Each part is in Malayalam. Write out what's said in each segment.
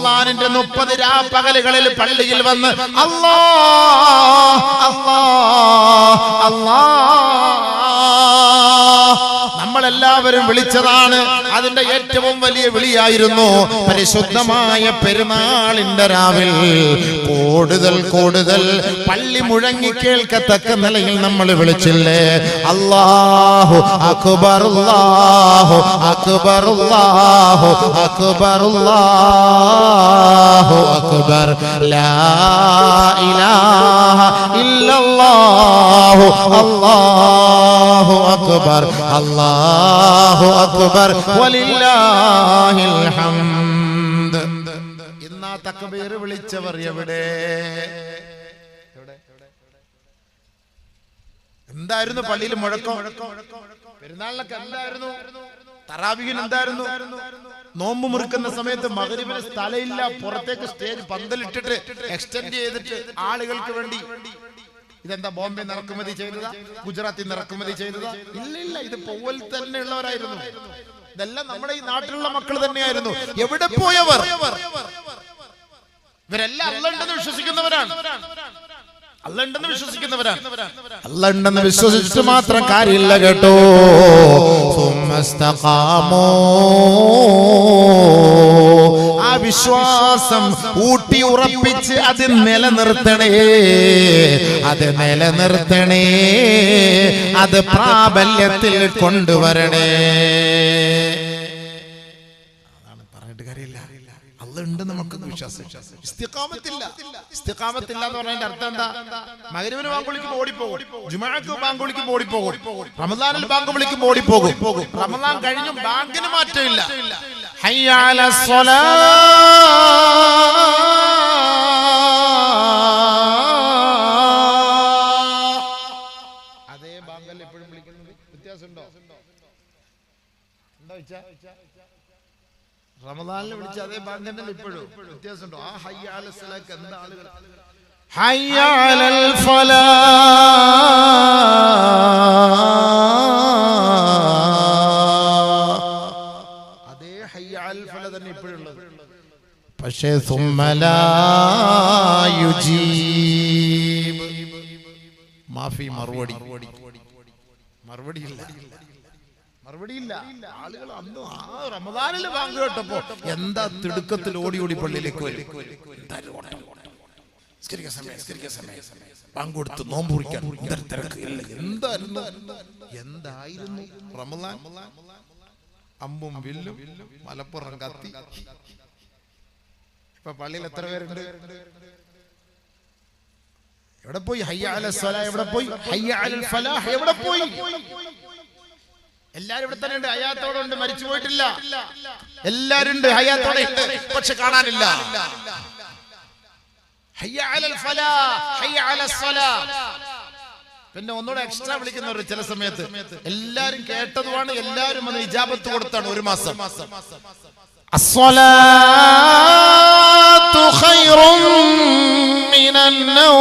റമദാനിന്റെ 30 രാപ്പകലുകളിൽ പള്ളിയിൽ വന്ന് അല്ലാഹ് അല്ലാഹ് അല്ലാഹ് നമ്മളെല്ലാവരും വിളിച്ചതാണ്. അതിന്റെ ഏറ്റവും വലിയ വിളിയായിരുന്നു പരിശുദ്ധമായ പെരുന്നാളിന്റെ രാവിൽ കൂടുതൽ കൂടുതൽ പള്ളി മുഴങ്ങി കേൾക്കത്തക്ക നിലയിൽ നമ്മൾ വിളിച്ചില്ലേ? അല്ലാഹു അക്ബർ അല്ലാഹു അക്ബർ അല്ലാഹു അക്ബർ അല്ലാഹു അക്ബർ ലാ ഇലാഹ ഇല്ലല്ലാഹു അല്ലാഹു അക്ബർ അല്ലാഹു അക്ബർ വലില്ലാഹിൽ ഹംദ്. ഇന്നാ തക്ബീർ വിളിച്ചവർ എവിടെ? എന്തായിരുന്നു പള്ളിയിൽ മുഴക്കം? പെരുന്നാളിനൊക്കെ എന്തായിരുന്നു? തറാവീഹിന് എന്തായിരുന്നു? നോമ്പ് മുറിക്കുന്ന സമയത്ത് മഗ്‌രിബിന് സ്ഥലമില്ല, പുറത്തേക്ക് സ്റ്റേജ് പന്തലിട്ടിട്ട് എക്സ്റ്റെൻഡ് ചെയ്തിട്ട് ആളുകൾക്ക് വേണ്ടി. ഇതെന്താ ബോംബെ ഇറക്കുമതി ചെയ്തതാ? ഗുജറാത്തിൽ നിന്ന് ഇറക്കുമതി ചെയ്തതാ? ഇല്ല, ഇത് പോവൽ തന്നെ ഉള്ളവരായിരുന്നു. ഇതെല്ലാം നമ്മുടെ ഈ നാട്ടിലുള്ള മക്കൾ തന്നെയായിരുന്നു. എവിടെ പോയവർ? ഇവരെല്ലാം അല്ലാഹുണ്ടെന്ന് വിശ്വസിക്കുന്നവരാണ്. അല്ലാഹുണ്ടെന്ന് വിശ്വസിക്കുന്നവരാണ്. അല്ലാഹുണ്ടെന്ന് വിശ്വസിച്ചിട്ട് മാത്രം കാര്യമില്ല കേട്ടോ. സുമ്മസ്തഖാമൂ, ആ വിശ്വാസം ഊട്ടി ഉറപ്പിച്ച് അത് നിലനിർത്തണേ, അത് നിലനിർത്തണേ, അത് പ്രാബല്യത്തിൽ കൊണ്ടുവരണേ. അതാണ് പറഞ്ഞിട്ട് കാര്യമില്ല. അല്ലാഹ് ഉണ്ട് നമുക്ക് വിശ്വാസം. ഇസ്തിഖാമത്തില്ല. ഇസ്തിഖാമത്തില്ല എന്ന് പറഞ്ഞതിന്റെ അർത്ഥം എന്താ? മഗ്‌രിബിന് ബാങ്ക് വിളിക്കുമ്പോൾ ഓടിപ്പോകും, ജുമുഅക്ക് ബാങ്ക് വിളിക്കുമ്പോൾ ഓടിപ്പോകും, റമദാനിൽ ബാങ്ക് വിളിക്കുമ്പോൾ ഓടിപ്പോകും. റമദാൻ കഴിഞ്ഞും ബാങ്കിന് മാറ്റമില്ല. ഹയ്യ അലസ്സലാഹ്, അതേ ബാങ്കല്ലേ എപ്പോഴും വിളിക്കുന്നത്. വ്യത്യാസമുണ്ടോ? റമദാനിൽ വിളിച്ച അതേ ബാങ്ക് തന്നെ ഇപ്പോഴും വ്യത്യാസമുണ്ടോ? ആ ഹയ്യ അലസ്സലാഹ് എന്താ ആളുകൾ? ഹയ്യ അലൽ ഫലാഹ്, അതേ ഹയ്യ അലൽ ഫലാഹ് തന്നെ ഇപ്പോഴുള്ളത്. പക്ഷേ സുമ്മ ലാ യുജീബ്, മാഫി, മറുപടിയില്ല. ആളുകൾ അന്ന് ആ റമദാനിൽ ബാങ്ക് കേട്ടപ്പോ എന്താ തിടുക്കത്തിൽ ഓടി പള്ളിയിലേക്ക് വരും. ബാങ്ക് കൊടുത്ത് നോമ്പ് കുറിക്കാൻ എന്തായിരുന്നു റമദാൻ? അമ്പും വില്ലും മലപ്പുറം കത്തി. ഇപ്പൊ പള്ളിയിൽ എത്ര പേരുണ്ട്? എവിടെ പോയി ഹയ്യ അലൽ സ്വലാഹ്? എവിടെ പോയി ഹയ്യ അലൽ ഫലാഹ്? എവിടെ പോയി? എല്ലാരും ഇവിടെ തന്നെ ഉണ്ട്. ഹയാത്തോടെ ഉണ്ട്, മരിച്ചു പോയിട്ടില്ല. എല്ലാരും ഉണ്ട്, ഹയാത്തോടെ ഉണ്ട്, പക്ഷെ കാണാനില്ല. ഹയ്യ അലൽ ഫലാഹ്, ഹയ്യ അലസ് സ്വലാഹ്. പിന്നെ ഒന്നുകൂടെ എക്സ്ട്രാ വിളിക്കുന്നവർ ചില സമയത്ത് എല്ലാരും കേട്ടതുമാണ്, എല്ലാരും അത് ഇജാബത്ത് കൊടുത്താണ്. ഒരു മാസം അസ്സലാത്തു ഖൈറും മിനൻ നൗം,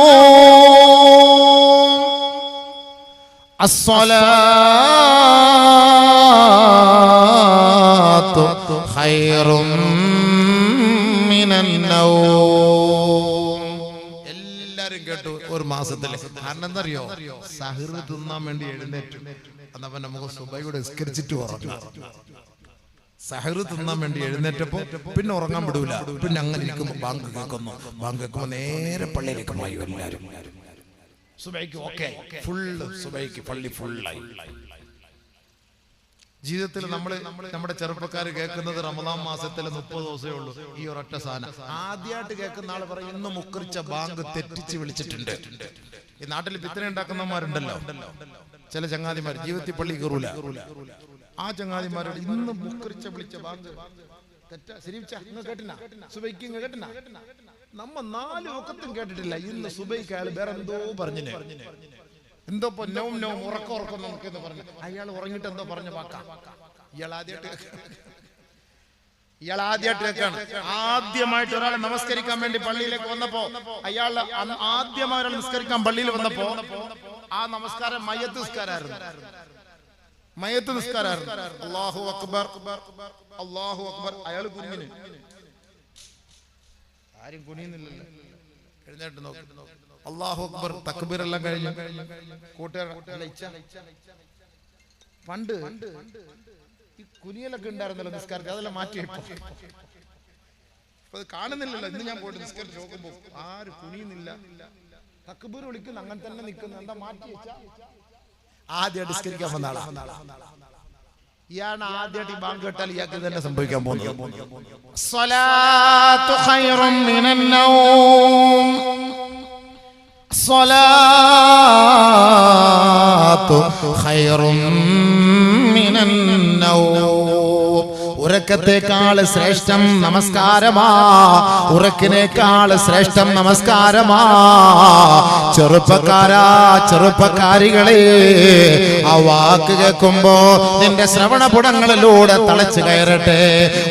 അസ്സലാത്തു ഖൈറും മിനൻ നൗം. എല്ലാരും കേട്ടു ഒരു മാസത്തില്. കാരണം എന്തറിയോ? സഹർ തിന്നാൻ വേണ്ടി എഴുന്നേറ്റു. എന്നപ്പോ നമുക്ക് സുബഹിയുടെ നിസ്കരിച്ചിട്ട് ഉറങ്ങാം. സഹർ തിന്നാൻ വേണ്ടി എഴുന്നേറ്റപ്പോ പിന്നെ ഉറങ്ങാൻ വിടൂല. പിന്നെ അങ്ങനെ ഇരിക്കുമ്പോ ബാങ്ക് കേൾക്കുന്നു. ബാങ്ക് കേൾക്കുമ്പോ നേരെ പള്ളിയിലേക്ക് പോയി. എല്ലാരും സുബഹിക്ക് ഓക്കെ, ഫുള്ള് സുബഹിക്ക് പള്ളി ഫുള്ളായി. ജീവിതത്തിൽ നമ്മുടെ ചെറുപ്പക്കാർ കേൾക്കുന്നത് റമദാൻ മാസത്തിലെ 30 ദിവസമേ ഉള്ളൂ ഈ ഒരൊറ്റ സാധനം. ആദ്യമായിട്ട് കേൾക്കുന്ന ആള് പറയും ഇന്ന് മുക്കറിച്ച ബാങ്ക് തെറ്റിച്ച് വിളിച്ചിട്ടുണ്ട്. ഈ നാട്ടിൽ പിത്തന ഉണ്ടാക്കുന്നവന്മാരുണ്ടല്ലോ, ചില ചങ്ങാതിമാർ ജീവിതത്തിൽ പള്ളി കയറൂല. ആ ചങ്ങാതിമാരോട് ഇന്ന് മുക്കറിച്ച വിളിച്ച ബാങ്ക് തെറ്റാ, ശരിച്ചാ, കേട്ടിനാ സുബൈക്ക് കേട്ടിനാ? നമ്മ 4 വക്കത്തും കേട്ടിട്ടില്ല. ഇന്ന് സുബൈക്ക് അയാൾ വേറെ എന്തോ പറഞ്ഞിനെ, എന്തോ നൗം ഉറക്കം നമുക്കെന്ന് പറഞ്ഞു. അയാൾ ഉറങ്ങിട്ട് എന്തോ പറഞ്ഞ വാക്കാ. ഇയാൾ ആദ്യമായിട്ട് കേൾക്കാണ്. ആദ്യമായിട്ട് ഒരാൾ നമസ്കരിക്കാൻ വേണ്ടി പള്ളിയിലേക്ക് വന്നപ്പോ, അയാൾ ആദ്യമായി ഒരാൾ നിസ്കരിക്കാൻ പള്ളിയിൽ വന്നപ്പോ ആ നമസ്കാരം മയ്യത്ത് നിസ്കാരമായിരുന്നു. അല്ലാഹു അക്ബർ, അല്ലാഹു അക്ബർ. അയാൾ കുഞ്ഞിന് ആരും കുനിയുന്നില്ലല്ലോ. എഴുന്നേറ്റ് നോക്ക്. അല്ലാഹു അക്ബർ തക്ബീർ എല്ലാം കഴിഞ്ഞു. കൂട്ടുകാർ പണ്ട് ഈ കുനിയലൊക്കെ ഉണ്ടായിരുന്നല്ലോ നിസ്കാരത്തിൽ, അതെല്ലാം മാറ്റി അത് കാണുന്നില്ലല്ലോ. ഇന്ന് ഞാൻ പോയിട്ട് നിസ്കരിച്ച് നോക്കുമ്പോ ആരും കുനിയുന്നില്ല, തക്ബീർ വിളിക്കുന്നു, അങ്ങനെ തന്നെ നിൽക്കുന്നു. എന്താ മാറ്റി വെച്ചാ? ആദ്യം നിസ്കരിക്കാൻ വന്ന ആളാ. ഇയാണ് ആദ്യമായിട്ട് ഈ ബാങ്ക് കേട്ടാൽ ഇയാൾക്ക് തന്നെ സംഭവിക്കാൻ പോകുന്നത്. സ്വലാത്തു ഖൈറും മിനൻ നൗം, സ്വലാത്തു ഖൈറും മിനൻ നൗം. ഉറക്കത്തേക്കാൾ ശ്രേഷ്ഠം നമസ്കാരമാ, ഉറക്കിനേക്കാൾ ശ്രേഷ്ഠം നമസ്കാരമാ. ചെറുപ്പക്കാരാ, ചെറുപ്പക്കാരികളെ, ആ വാക്ക് കേൾക്കുമ്പോ നിന്റെ ശ്രവണപുടങ്ങളിലൂടെ തളച്ചു കയറട്ടെ.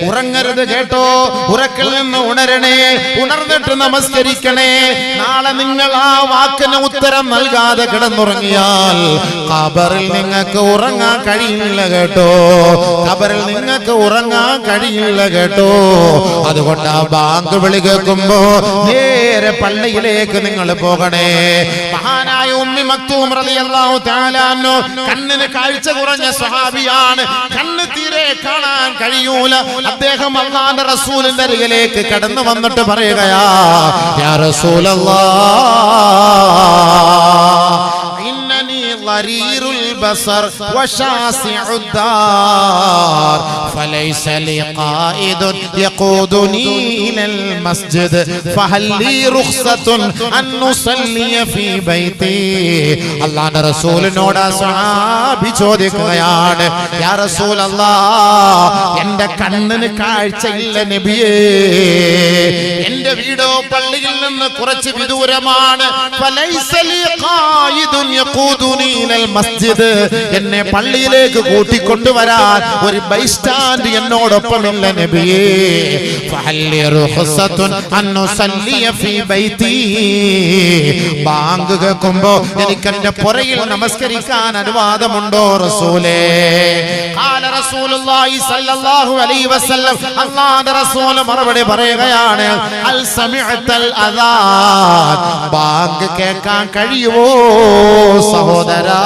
ഉറങ്ങരുത് കേട്ടോ, ഉറക്കിൽ നിന്ന് ഉണരണേ, ഉണർന്നിട്ട് നമസ്കരിക്കണേ. നാളെ നിങ്ങൾ ആ വാക്കിന് ഉത്തരം നൽകാതെ കിടന്നുറങ്ങിയാൽ ഖബറിൽ നിങ്ങൾക്ക് ഉറങ്ങാൻ കഴിയില്ല കേട്ടോ, ഖബറിൽ നിങ്ങൾക്ക് ഉറങ്ങാൻ കഴിയില്ല കേട്ടോ. അതുകൊണ്ട് ആ ബാങ്ക് വിളി കേൾക്കുമ്പോ നേരെ പള്ളിയിലേക്ക് നിങ്ങൾ പോകണേ. മഹാനായ ഉമ്മി മക്തൂം റളിയല്ലാഹു തആല അൻഹു കണ്ണിന് കാഴ്ച കുറഞ്ഞ സ്വഹാബിയാണ്, കണ്ണ് തീരെ കാണാൻ കഴിയൂല. അദ്ദേഹം അല്ലാഹുവിന്റെ റസൂലിന്റെ അരികിലേക്ക് കടന്നു വന്നിട്ട് പറയുകയാ, യാ റസൂലല്ലാഹ് ഇന്നനി ളരീറുൽ ബസർ വശാസിഉദ് ദാർ فليس لي قائد يقودني إلى المسجد فهل لي رخصة أن نصلي في بيتي. അല്ലാഹുവിന്റെ റസൂലിനോട് സ്വഹാബി ചോദിക്കുകയാണ്, യാ റസൂലല്ലാഹ്, എന്റെ കണ്ണിന് കാഴ്ചയില്ല നബിയേ, എന്റെ വീടോ പള്ളിയിൽ നിന്ന് കുറച്ച് വിദൂരമാണ്. ഫലൈസ ലി ഖായിദുൻ യഖൂദുനി ഇലൽ മസ്ജിദ്, എന്നെ പള്ളിയിലേക്ക് കൂട്ടിക്കൊണ്ടുവരാൻ ഒരു ബൈസ്റ്റാൻഡ് എന്നോടൊപ്പമില്ല നബിയേ. ഫഹല്ലി റുഖ്സത്തുൻ അൻ നുസല്ലിയ ഫീ ബൈതി, ബാങ്ക് കേൾക്കുമ്പോ എനിക്ക് എന്റെ പുറയിൽ നമസ്കരിക്കാൻ അനുവാദമുണ്ടോ റസൂലേ? ഖാല റസൂലുള്ളാഹി സ്വല്ലല്ലാഹു അലൈഹി വസല്ലം, അല്ലാഹുവിന്റെ റസൂൽ മറുപടി പറയുകയാണ്, അൽ സമിഅതൽ അദാൻ, ബാങ്ക് കേൾക്കാൻ കഴിയുമോ സഹോദരാ?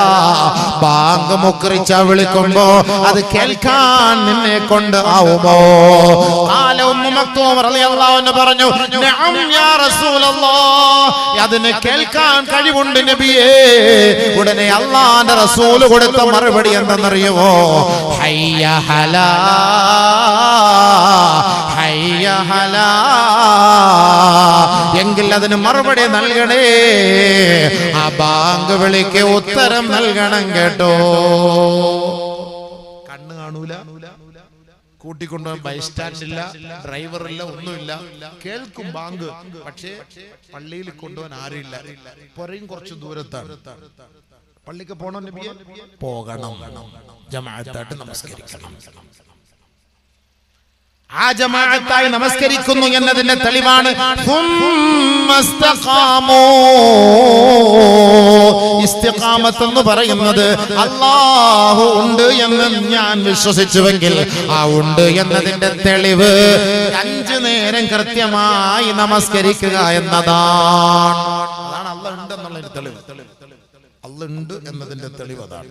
ബാങ്ക് മുക്രിച്ച വിളിക്കുമ്പോ അത് കേൾക്കാൻ നിന്നെ കൊണ്ട് ആവുമോ? ഖാല ഉമ്മു മക്തൂം റളിയല്ലാഹു അൻഹ പറഞ്ഞു, നഅം യാ റസൂലല്ലാഹ്, അതിനെ കേൾക്കാൻ കഴിവുണ്ട് നബിയേ. ഉടനെ അല്ലാഹുവിന്റെ റസൂൽ കൊടുത്ത മറുപടി എന്തെന്നറിയുമോ? ഹയ്യ ഹലാ, ഹയ്യ ഹലാ. എങ്കിൽ അതിന് മറുപടി നൽകണേ, ആ ബാങ്ക് വിളിക്ക് ഉത്തരം നൽകണം കേട്ടോ. കണ്ണ് കാണൂല, കൂട്ടിക്കൊണ്ടുപോകാൻ ബൈസ്റ്റാൻഡ് ഇല്ല, ഡ്രൈവർ ഇല്ല, ഒന്നുമില്ല, കേൾക്കും ബാങ്ക്, പക്ഷേ പള്ളിയിൽ കൊണ്ടുപോകാൻ ആരുമില്ല, പുറയും കുറച്ച് ദൂരത്താണ്. പള്ളിക്ക് പോകണം നബിയെ? പോകണം, ജമാഅത്തായിട്ട് നമസ്കരിക്കണം. ആ ജമാഅത്തായി നമസ്കരിക്കുന്നു എന്നതിന്റെ തെളിവാണ് ഇസ്തിഖാമത്ത് എന്ന് പറയുന്നത്. അല്ലാഹു ഉണ്ട് എന്ന് ഞാൻ വിശ്വസിച്ചുവെങ്കിൽ ആ ഉണ്ട് എന്നതിന്റെ തെളിവ് 5 നേരം കൃത്യമായി നമസ്കരിക്കുക എന്നതാണ്. അതാണ് അല്ലാഹ് ഉണ്ട് എന്നുള്ളതിന്റെ തെളിവ്. അല്ലാഹ് ഉണ്ട് എന്നതിന്റെ തെളിവ് അതാണ്.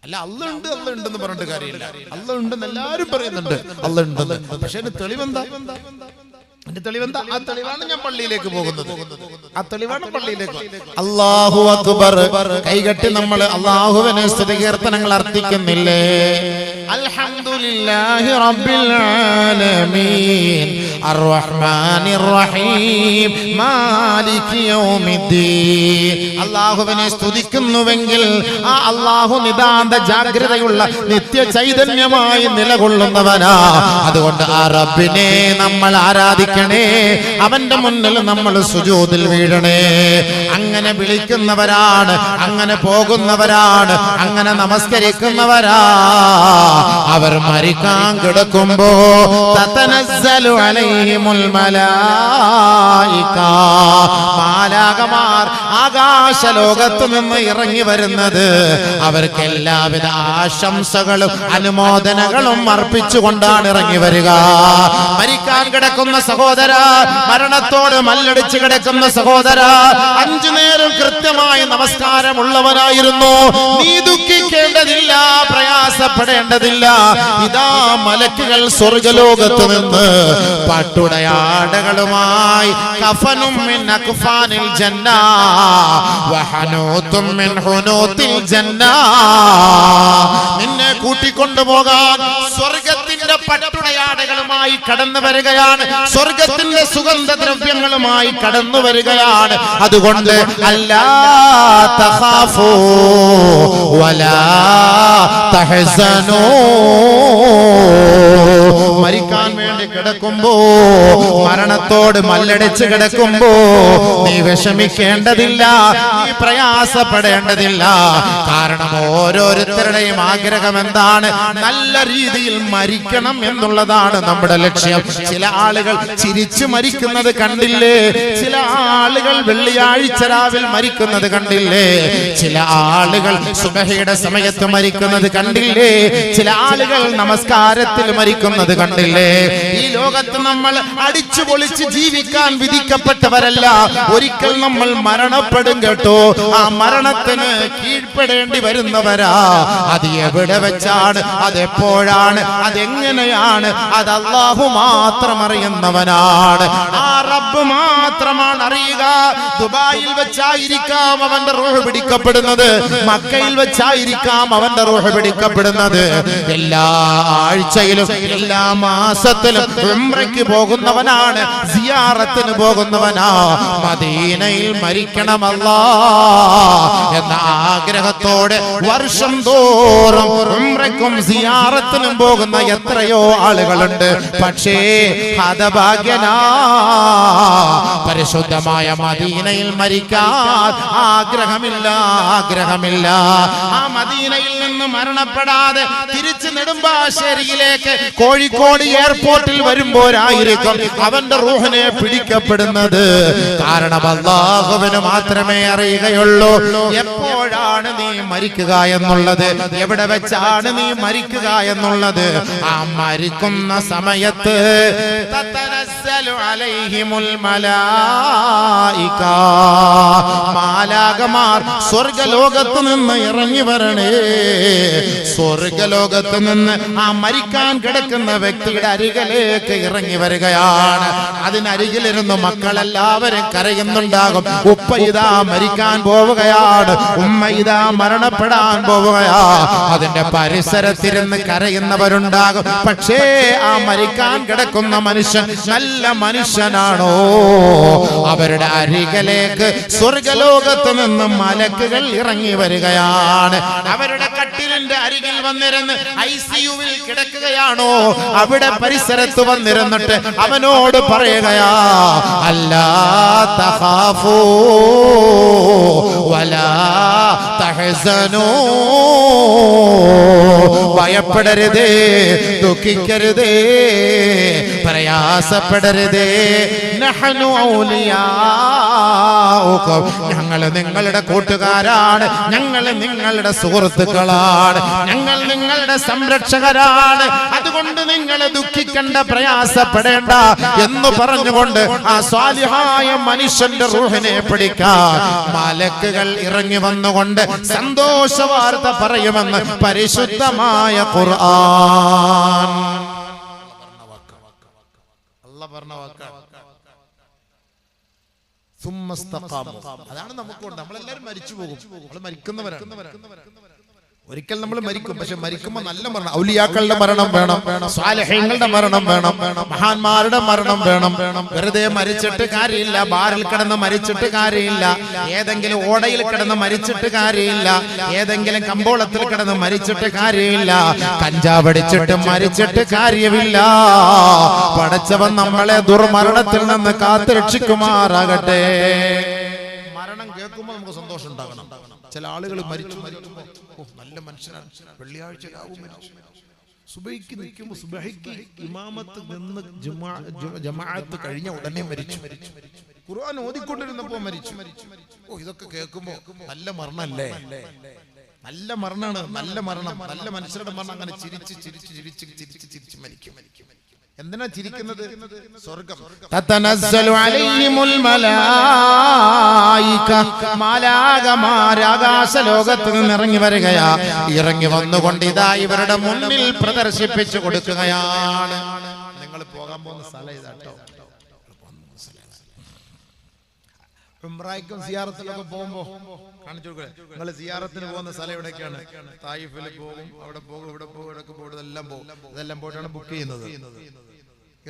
അല്ല അല്ലാഹ് ഉണ്ട്, അല്ലാഹ് ഉണ്ടെന്ന് പറഞ്ഞിട്ട് കാര്യമില്ല. അല്ലാഹ് ഉണ്ടെന്ന് എല്ലാവരും പറയുന്നുണ്ട്, അല്ലാഹ് ഉണ്ടെന്ന്. പക്ഷെ അതിന്റെ തെളിവെന്താ? അതിന്റെ തെളിവെന്താ? ആ തെളിവാണ് ഞാൻ പള്ളിയിലേക്ക് പോകുന്നത്, ആ തെളിവാണ് പള്ളിയിലേക്ക്. അല്ലാഹു അക്ബർ കൈകെട്ടി നമ്മൾ അല്ലാഹുവിനെ സ്തുതികീർത്തനങ്ങൾ അർപ്പിക്കുന്നില്ലേ? അൽഹംദുലില്ലാഹി റബ്ബിൽ ആലമീൻ അർറഹ്മാനിർ റഹീം മാലികി യൗമിദ്ദീൻ. അല്ലാഹുവിനെ സ്തുതിക്കുന്നുവെങ്കിൽ ആ അല്ലാഹു നിതാന്ത ജാഗ്രതയുള്ള നിത്യ ചൈതന്യമായി നിലകൊള്ളുന്നവനാ. അതുകൊണ്ട് ആ റബ്ബിനെ നമ്മൾ ആരാധിക്കണേ, അവന്റെ മുന്നിൽ നമ്മൾ സുജൂദിൽ വീഴണേ. അങ്ങനെ വിളിക്കുന്നവരാണ്, അങ്ങനെ പോകുന്നവരാണ്, അങ്ങനെ നമസ്കരിക്കുന്നവരാ. അവർ മരിക്കാൻ കിടക്കുമ്പോ തതനസ്സലു അലൈഹിമുൽ മലായിക, മാലാകമാർ ആകാശ ലോകത്തു നിന്ന് ഇറങ്ങി വരുന്നത് അവർക്ക് എല്ലാവിധ ആശംസകളും അനുമോദനങ്ങളും അർപ്പിച്ചുകൊണ്ടാണ് ഇറങ്ങി വരിക. മരിക്കാൻ കിടക്കുന്ന സഹോദര, മരണത്തോട് മല്ലടിച്ച് കിടക്കുന്ന സഹോദര, 5 നേരം കൃത്യമായി നമസ്കാരമുള്ളവനായിരുന്നു. നീ ദുഃഖിക്കേണ്ടതില്ല, പ്രയാസപ്പെടേണ്ടതില്ല. ഇതാ മലക്കുകൾ സ്വർഗ്ഗലോകത്ത് നിന്ന് പട്ടുടയാടകളുമായി കഫനും മിൻ അക്ഫാനിൽ ജന്ന വഹനൂതും മിൻ ഹുനൂതിൽ ജന്ന നിന്നെ കൂട്ടിക്കൊണ്ടുപോകാൻ സ്വർഗ്ഗത്തിന്റെ പട്ടുടയാടകളുമായി കടന്നു വരികയാണ്. സ്വർഗ്ഗത്തിന്റെ സുഗന്ധദ്രവ്യങ്ങളുമായി കടന്നു വരികയാണ്. അതുകൊണ്ട് അല്ലാ തഖാഫൂ വലാ തഹ്സനൂ. മരിക്കാൻ വേണ്ടി കിടക്കുമ്പോ, മരണത്തോട് മല്ലടിച്ച് കിടക്കുമ്പോ നീ വിഷമിക്കേണ്ടതില്ല, നീ പ്രയാസപ്പെടേണ്ടതില്ല. കാരണം ഓരോരുത്തരുടെയും ആഗ്രഹം എന്താണ്? നല്ല രീതിയിൽ മരിക്കണം എന്നുള്ളതാണ് നമ്മുടെ ലക്ഷ്യം. ചില ആളുകൾ ചിരിച്ചു മരിക്കുന്നത് കണ്ടില്ലേ? ചില ആളുകൾ വെള്ളിയാഴ്ച രാവിൽ മരിക്കുന്നത് കണ്ടില്ലേ? ചില ആളുകൾ സുബഹയുടെ സമയത്ത് മരിക്കുന്നത് കണ്ടില്ലേ? ചില ആളുകൾ നമസ്കാരത്തിൽ മരിക്കുന്നത് കണ്ടില്ലേ? ഈ ലോകത്ത് നമ്മൾ അടിച്ചു പൊളിച്ച് ജീവിക്കാൻ വിധിക്കപ്പെട്ടവരല്ല. ഒരിക്കൽ നമ്മൾ മരണപ്പെടും കേട്ടോ. ആ മരണത്തിന് കീഴ്പ്പെടേണ്ടി വരുന്നവരാ. അത് എവിടെ വെച്ചാണ്, അതെപ്പോഴാണ്, അതെങ്ങനെയാണ്, അത് അല്ലാഹു മാത്രം അറിയുന്നവനാണ്. ആ റബ്ബ് മാത്രമാണ് അറിയുക. ദുബായിൽ വെച്ചായിരിക്കാം അവന്റെ റൂഹ് പിടിക്കപ്പെടുന്നത്, മക്കയിൽ വെച്ചായിരിക്കാം അവന്റെ റൂഹ് പിടിക്കപ്പെടുന്നത്. എല്ലാ ആഴ്ചയിലും എല്ലാ മാസത്തിലും ഉംറയ്ക്ക് പോകുന്നവനാണ്, സിയാറത്തിന് പോകുന്നവനാ. മദീനയിൽ മരിക്കണമല്ലാ എന്ന ആഗ്രഹത്തോടെ വർഷം തോറും ഉംറയ്ക്കും സിയാറത്തിനും പോകുന്ന എത്രയോ ആളുകളുണ്ട്. പക്ഷേ ഹതഭാഗ്യനാ, പരിശുദ്ധമായ മദീനയിൽ മരിക്കാൻ ആഗ്രഹമില്ല. ആ മദീനയിൽ നിന്ന് മരണപ്പെടാതെ തിരിച്ച് നെടുമ്പാശ്ശേരിയിലേക്ക് കോഴിക്കോട് എയർപോർട്ടിൽ വരുമ്പോഴായിരിക്കും അവന്റെ റൂഹിനെ പിടിക്കപ്പെടുന്നത്. കാരണം അല്ലാഹുവിന് മാത്രമേ അറിയുകയുള്ളൂ എപ്പോഴാണ് നീ മരിക്കുക എന്നുള്ളത്, എവിടെ വെച്ചാണ് നീ മരിക്കുക എന്നുള്ളത്. ആ മരിക്കുന്ന സമയത്ത് തതനസ്സലു അലൈഹിമുൽ മലായിക, മാലാകമാർ സ്വർഗ്ഗലോകത്ത് നിന്ന് ഇറങ്ങി വരണേ. സ്വർഗ്ഗലോകത്ത് നിന്ന് ആ മരിക്കാൻ കിടക്കുന്ന വ്യക്തിയുടെ അരികിലേക്ക് ഇറങ്ങി വരികയാണ്. അതിനരികിലിരുന്ന് മക്കളെല്ലാവരും കരയുന്നുണ്ടാകും. ഉപ്പ ഇതാ മരിക്കാൻ പോവുകയാണ്, ഉമ്മ ഇതാ മരണപ്പെടാൻ പോവുകയാ. അതിന്റെ പരിസരത്തിരുന്ന് കരയുന്നവരുണ്ടാകും. പക്ഷേ ആ മരിക്കാൻ കിടക്കുന്ന മനുഷ്യൻ നല്ല മനുഷ്യനാണോ? അവരുടെ അരികിലേക്ക് സ്വർഗ്ഗലോകത്ത് നിന്ന് മലക്കുകൾ ഇറങ്ങി വരികയാണ്. അവരുടെ കട്ടിലിന്റെ അരികിൽ വന്നിരുന്ന് ICUവിൽ കിടക്കുകയാണോ? അവിടെ പരിസരത്ത് വന്നിരുന്നിട്ട് അവനോട് പറയുകയാ, അല്ലാ തഖാഫൂ വലാ തഹ്സനൂ. ഭയപ്പെടരുതേ, ദുഃഖിക്കരുതേ, പ്രയാസപ്പെടരുതേ. നഹ്നു ഔലിയാഉകും, ഞങ്ങൾ നിങ്ങളുടെ കൂട്ടുകാരാണ്, ഞങ്ങൾ നിങ്ങളുടെ സുഹൃത്തുക്കളാണ്, ഞങ്ങൾ നിങ്ങളുടെ സംരക്ഷകരാണ്. അതുകൊണ്ട് നിങ്ങൾ ദുഃഖിക്കേണ്ട, പ്രയാസപ്പെടേണ്ട എന്ന് പറഞ്ഞുകൊണ്ട് ആ സ്വാലിഹായ മനുഷ്യന്റെ റൂഹിനെ പിടിക്കാൻ മലക്കുകൾ ഇറങ്ങി വന്നുകൊണ്ട് സന്തോഷ വാർത്ത പറയുമെന്ന് പരിശുദ്ധമായ ഖുർആൻ. അല്ലാഹു പറഞ്ഞ വാക്കാണ്. അതാണ് നമുക്കുണ്ട്. നമ്മളെല്ലാവരും മരിച്ചു പോകും, നമ്മൾ മരിക്കുന്നവരാണ്. ഒരിക്കൽ നമ്മൾ മരിക്കും. പക്ഷെ മരിക്കുമ്പോൾ നല്ല മരണം, ഔലിയാക്കളുടെ മരണം വേണം, സ്വാലിഹീങ്ങളുടെ മരണം വേണം, മഹാന്മാരുടെ മരണം വേണം. വെറുതെ മരിച്ചിട്ട് കാര്യമില്ല, ബാറിൽ കിടന്ന് മരിച്ചിട്ട് കാര്യമില്ല, ഏതെങ്കിലും ഓടയിൽ കിടന്ന് മരിച്ചിട്ട് കാര്യമില്ല, ഏതെങ്കിലും കമ്പോളത്തിൽ കിടന്ന് മരിച്ചിട്ട് കാര്യമില്ല, കഞ്ചാവടിച്ചിട്ട് മരിച്ചിട്ട് കാര്യമില്ല. പടച്ചവൻ നമ്മളെ ദുർമരണത്തിൽ നിന്ന് കാത്തുരക്ഷിക്കുമാറാകട്ടെ. മരണം കേൾക്കുമ്പോൾ നമുക്ക് സന്തോഷം ഉണ്ടാകണം. ചില ആളുകൾ മരിക്കുമ്പോൾ നല്ല മനുഷ്യനാണ്, വെള്ളിയാഴ്ച രാവും മരിച്ചു, സുബഹിക്ക് നിൽക്കുമ്പോൾ സുബഹിക്ക് ഇമാമത്ത് നിന്ന് ജമാഅത്ത് കഴിഞ്ഞ ഉടനെ മരിച്ചു. ഖുർആൻ ഓതിക്കൊണ്ടിരുന്നപ്പോ മരിച്ചു. ഓ, ഇതൊക്കെ കേൾക്കുമ്പോ നല്ല മരണല്ലേ, നല്ല മരണാണ്, നല്ല മരണം, നല്ല മനുഷ്യരുടെ മരണം. അങ്ങനെ ചിരിച്ച് ചിരിച്ച് ചിരിച്ച് ചിരിച്ച് ചിരിച്ച് മരിക്കും. എന്തിനാ ചിരിക്കുന്നത്? സ്വർഗ്ഗം. തതനസ്സലു അലൈഹിമുൽ മലായിക, മാലാകമാർ ആകാശ ലോകത്ത് നിന്ന് ഇറങ്ങി വരികയാ. ഇറങ്ങി വന്നുകൊണ്ട് ഇതാ ഇവരുടെ മുന്നിൽ പ്രദർശിപ്പിച്ചു കൊടുക്കുകയാണ്. നിങ്ങൾ പോകാൻ പോകുന്ന സ്ഥലം ഇതാട്ടോ. ഉംറയ്ക്കും സിയാറത്തിലൊക്കെ പോകുമ്പോ കാണിച്ചു കൊടുക്കുക. നിങ്ങൾ സിയാറത്തിന് പോകുന്ന സ്ഥലം എവിടേക്കാണ്? തായിഫിൽ പോകും, അവിടെ പോകും, ഇവിടെ പോകും, ഇവിടൊക്കെ പോകും, ഇതെല്ലാം പോകും. ഇതെല്ലാം പോയിട്ടാണ് ബുക്ക് ചെയ്യുന്നത്.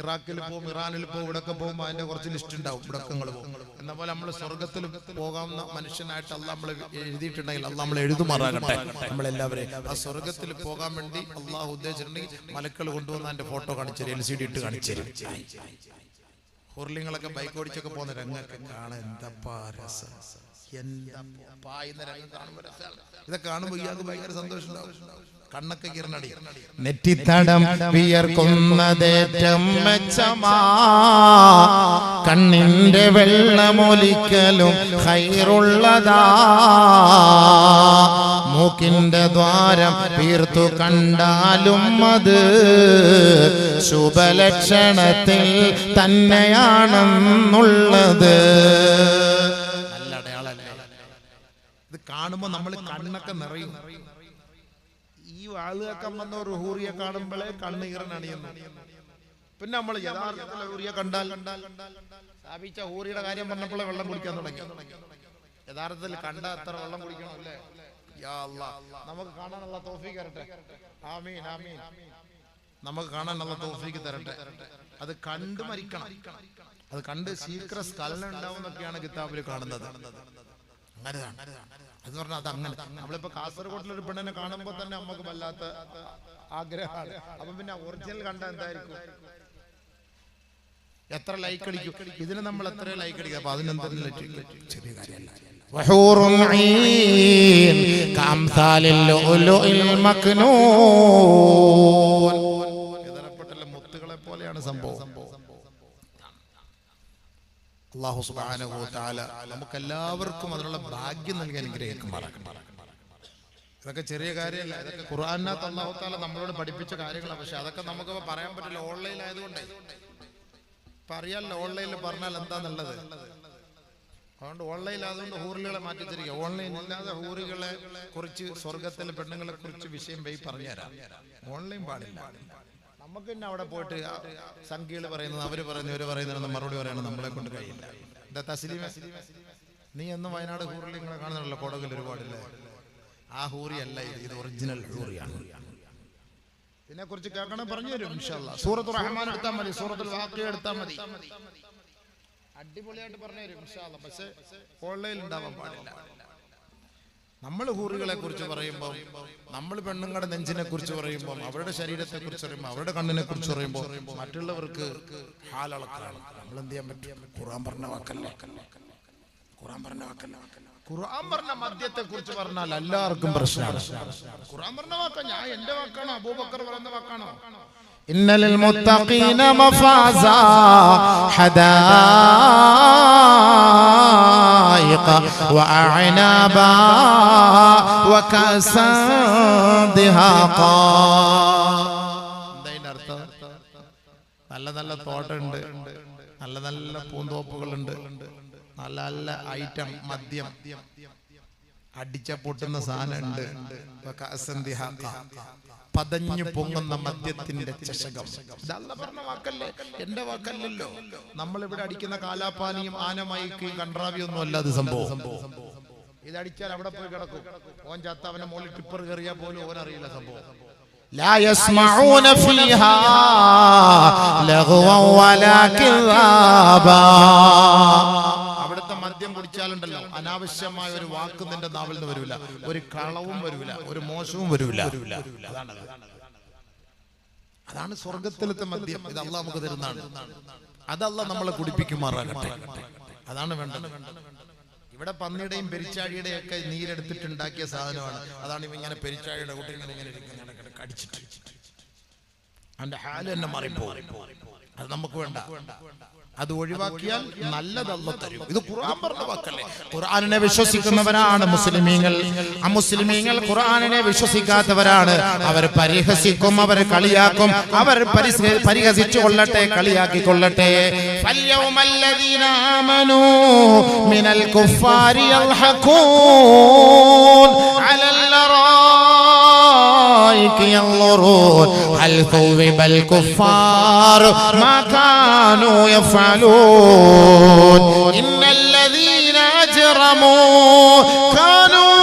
ഇറാഖിൽ പോകും, ഇറാനിൽ പോകും, ഇവിടൊക്കെ പോകുമ്പോൾ അതിന്റെ കുറച്ച് ലിസ്റ്റ് ഉണ്ടാവും. ഇവിടൊക്കെ നിങ്ങൾ പോകും. എന്ന പോലെ നമ്മൾ സ്വർഗത്തിൽ പോകാവുന്ന മനുഷ്യനായിട്ട് അള്ളാഹ് നമ്മൾ എഴുതിയിട്ടുണ്ടെങ്കിൽ അള്ളാഹ് നമ്മൾ എഴുതുമാറാകട്ടെ. നമ്മളെല്ലാവരെയും ആ സ്വർഗത്തിൽ പോകാൻ വേണ്ടി അള്ളാഹ് ഉദ്ദേശിച്ചിട്ടുണ്ടെങ്കിൽ മലക്കൾ കൊണ്ടുവന്ന് അതിന്റെ ഫോട്ടോ കാണിച്ചു തരും, LCD ഇട്ട് കാണിച്ചു തരും. ഹുർലിങ്ങളൊക്കെ ബൈക്ക് ഓടിച്ചൊക്കെ പോകുന്ന രംഗൊക്കെ കാണാൻ എന്താ രസം, ഇതൊക്കെ കാണുമ്പോ ഇയാൾക്ക് ഭയങ്കര സന്തോഷം ഉണ്ടാവും. കണ്ണൊക്കെ കിരണടി. നെറ്റിത്തടം വിയർക്കുന്നതേറ്റം മെച്ചമാ, കണ്ണിന്റെ വെള്ളമൊലിക്കലും ഖൈറുള്ളതാ, മൂക്കിന്റെ ദ്വാരം തീർത്തു കണ്ടാലും അത് ശുഭലക്ഷണത്തിൽ തന്നെയാണെന്നുള്ളത്. നല്ല അടയാളല്ലേ ഇത്? കാണുമ്പോ നമ്മൾ കണ്ണൊക്കെ നിറയും. ഈ ആളുകൾക്കം വന്ന ഒരു ഹൂറിയെ കാണുമ്പോഴേ കണ്ണീറനണിയുന്നു. പിന്നെ നമ്മൾ യഥാർത്ഥത്തിൽ ഹൂറിയെ കണ്ടാൽ സ്ഥാപിച്ച ഹൂറിയുടെ കാര്യം പറഞ്ഞപ്പോഴേ വെള്ളം കുടിക്കാൻ തുടങ്ങി. യഥാർത്ഥത്തിൽ കണ്ട അത്ര വെള്ളം കുടിക്കണം അല്ലേ? യാ അല്ലാഹ്, നമുക്ക് കാണാനുള്ള തൗഫീഖ് തരട്ടെ. ആമീൻ ആമീൻ. നമുക്ക് കാണാനുള്ള തൗഫീഖ് തരട്ടെ. അത് കണ്ടു മരിക്കണം. അത് കണ്ട് ശീഘ്ര സ്ഖലനം ഉണ്ടാവുന്നൊക്കെയാണ് കിതാബിൽ കാണുന്നത്. അങ്ങനെയാണ് അത് പറഞ്ഞാൽ. അത് അങ്ങനെ നമ്മളിപ്പോ കാസർഗോഡിലൊരു പെണ്ണിനെ കാണുമ്പോൾ തന്നെ നമുക്ക് വല്ലാത്ത ആഗ്രഹമാണ്. അപ്പൊ പിന്നെ ഒറിജിനൽ കണ്ട എന്തായിരിക്കും? എത്ര ലൈക്ക് അടിക്കും ഇതിന്? നമ്മൾ എത്ര ലൈക്ക് അടിക്കും? അപ്പൊ അതിനെന്തെങ്കിലും ചെറിയ കാര്യമല്ല. മുത്തുകളെ പോലെയാണ് സംഭവം. അല്ലാഹു സുബ്ഹാനഹു വ തആല നമുക്കെല്ലാവർക്കും അതിനുള്ള ഭാഗ്യം നൽകി അനുഗ്രഹിക്കുമാറാകട്ടെ. ഇതൊക്കെ ചെറിയ കാര്യമല്ല. ഇതൊക്കെ ഖുർആനിനകത്ത് അല്ലാഹു തആല നമ്മളോട് പഠിപ്പിച്ച കാര്യങ്ങളാണ്. പക്ഷെ അതൊക്കെ നമുക്ക് പറയാൻ പറ്റില്ല, ഓൺലൈൻ ആയതുകൊണ്ട്. ഇപ്പൊ അറിയാമല്ലോ ഓൺലൈനിൽ പറഞ്ഞാൽ എന്താന്നുള്ളത്. അതുകൊണ്ട് ഓൺലൈൻ അതുകൊണ്ട് ഹൂറികളെ മാറ്റി വെച്ചിരിക്കുക. ഓൺലൈൻ ഇല്ലാതെ ഹൂറികളെ കുറിച്ച്, സ്വർഗത്തിലെ പെണ്ണുങ്ങളെ കുറിച്ച് വിഷയം പോയി പറഞ്ഞുതരാം. ഓൺലൈൻ പാടില്ല. നമുക്ക് തന്നെ അവിടെ പോയിട്ട് സംഖ്യകൾ പറയുന്നത്, അവര് പറയുന്നത്, ഇവര് പറയുന്നത് മറുപടി പറയണം. നമ്മളെ കൊണ്ട് കഴിയില്ല. എന്താ തസ്ലീമ, നീ എന്നും വയനാട് ഹൂറിൽ നിങ്ങളെ കാണുന്നുണ്ടല്ലോ, കൊടകിൽ ഒരുപാടില്ലേ? ആ ഹൂറി അല്ല ഇത്, ഇത് ഒറിജിനൽ ഹൂറിയാണ്. ഇതിനെ കുറിച്ച് കേൾക്കണം, പറഞ്ഞു തരും ഇൻഷാ അല്ലാഹ്. സൂറത്തുർ റഹ്മാൻ എടുത്താൽ മതി, സൂറത്തുൽ വാഖിയ എടുത്താൽ മതി, അടിപൊളിയായിട്ട് പറഞ്ഞു തരും ഇൻഷാ അല്ലാഹ്. പക്ഷെ ഓൺലൈനിൽ ഉണ്ടാവാൻ പാടില്ല. നമ്മൾ ഹൂറികളെ കുറിച്ച് പറയുമ്പോൾ, നമ്മൾ പെണ്ണുങ്ങളുടെ നെഞ്ചിനെ കുറിച്ച് പറയുമ്പോൾ, അവരുടെ ശരീരത്തെ കുറിച്ച് പറയുമ്പോൾ, അവരുടെ കണ്ണിനെ കുറിച്ച് പറയുമ്പോൾ മറ്റുള്ളവർക്ക് ഹാലളക്കാണ്. നമ്മൾ എന്ത് ചെയ്യാൻ പറ്റും? ഖുർആൻ പറഞ്ഞ വാക്കല്ല, ഖുർആൻ പറഞ്ഞ വാക്കല്ല. ഖുർആൻ പറഞ്ഞ മദ്യത്തെ കുറിച്ച് പറഞ്ഞാൽ എല്ലാവർക്കും പ്രശ്നമാണ്. ഖുർആൻ പറഞ്ഞ വാക്കാ, ഞാൻ എന്റെ വാക്കാണോ? അബൂബക്കർ പറയുന്ന വാക്കാണോ? ഇന്നലിൽ മുത്തഖീന മഫാസാ ഹദായിഖ വഅഅനാബാ വകഅസൻ ദിഹാഖാ. എന്താ അർത്ഥം? നല്ല നല്ല തോട്ടമുണ്ട്, നല്ല നല്ല പൂന്തോപ്പുകളുണ്ട്, നല്ല നല്ല ഐറ്റം മദ്യം, അടിച്ച പൊട്ടുന്ന സാധനമുണ്ട്, പതഞ്ഞു പൊങ്ങുന്ന മദ്യത്തിന്റെ ചഷകം. ഇതല്ല പറഞ്ഞ വാക്കല്ലേ, എന്റെ വാക്കല്ലല്ലോ. നമ്മളിവിടെ അടിക്കുന്ന കാലാപ്പാനിയും ആനമൈക്കും കണ്ട്രാവിയൊന്നും അല്ല അത് സംഭവം. ഇതടിച്ചാൽ അവിടെ പോയി കിടക്കും. ഓൻ ചത്ത അവന്റെ മുകളിൽ ടിപ്പർ കയറിയാൽ പോലും ഓനറിയില്ല സംഭവം. لا يسمعون فيها لغوا ولا كذابا. അവിടുത്തെ മദ്യം കുടിച്ചാലുണ്ടല്ലോ അനാവശ്യമായ ഒരു വാക്ക് നിന്റെ നാവിൽ നിന്ന് വരില്ല, ഒരു കളവും വരില്ല, ഒരു മോശവും വരില്ല. അതാണ് സ്വർഗത്തിലത്തെ മദ്യം. ഇത് അല്ലാഹ് നമുക്ക് തരുന്നതാണ്. അത് അല്ലാഹ് നമ്മളെ കുടിപ്പിക്കുമാറാകട്ടെ. അതാണ് വേണ്ടത്. ഇവിടെ പന്നിയുടെയും പെരിച്ചാഴിയുടെയും ഒക്കെ നീരെടുത്തിട്ടുണ്ടാക്കിയ സാധനമാണ്. അതാണ് ഇങ്ങനെ പെരിച്ചാഴിയുടെ കൂട്ടി ഇങ്ങനെ ഇരിക്കുന്നത്, അടിച്ചിട്ട് അവന്റെ ഹാല് തന്നെ മാറിപ്പോകും. അത് നമുക്ക് വേണ്ട. അത് ഒഴിവാക്കിയാൽ നല്ലതല്ല തരും. ഇത് ഖുർആൻ പറഞ്ഞ വാക്കല്ലേ. ഖുർആനിനെ വിശ്വസിക്കുന്നവരാണ് മുസ്ലിമീങ്ങൾ. അമുസ്ലിമീങ്ങൾ ഖുർആനിനെ വിശ്വസിക്കാത്തവരാണ്. അവർ പരിഹസിക്കും, അവർ കളിയാക്കും. അവർ പരിഹസിച്ചു കൊള്ളട്ടെ, കളിയാക്കി കൊള്ളട്ടെ. ഫൽയൗമല്ലദീന ആമനൂ മിനൽ കുഫാരി യൽഹഖൂൻ അലൽ ينظرون هل ثوب الكفار ما كانوا يفعلون إن الذين أجرموا كانوا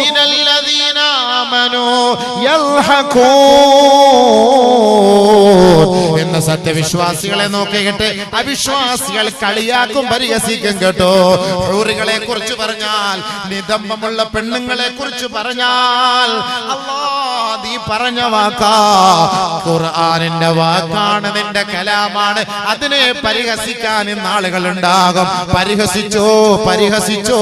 من الذين آمنوا يضحكون എന്ന സത്യവിശ്വാസികളെ നോക്കിയിട്ട് അവിശ്വാസികൾ കളിയാക്കും, പരിഹസിക്കും കേട്ടോ. ഹൂറികളെ കുറിച്ച് പറഞ്ഞാൽ, നിതംബമുള്ള പെണ്ണുങ്ങളെ കുറിച്ച് പറഞ്ഞാൽ, അല്ലാഹ് നീ പറഞ്ഞ വാക്കാ, ഖുർആനിന്റെ വാക്കാണ്, നിന്റെ കലാമാണ്. അതിനെ പരിഹസിക്കാൻ ഇന്ന് ആളുകൾ ഉണ്ടാകും. പരിഹസിച്ചോ, പരിഹസിച്ചോ.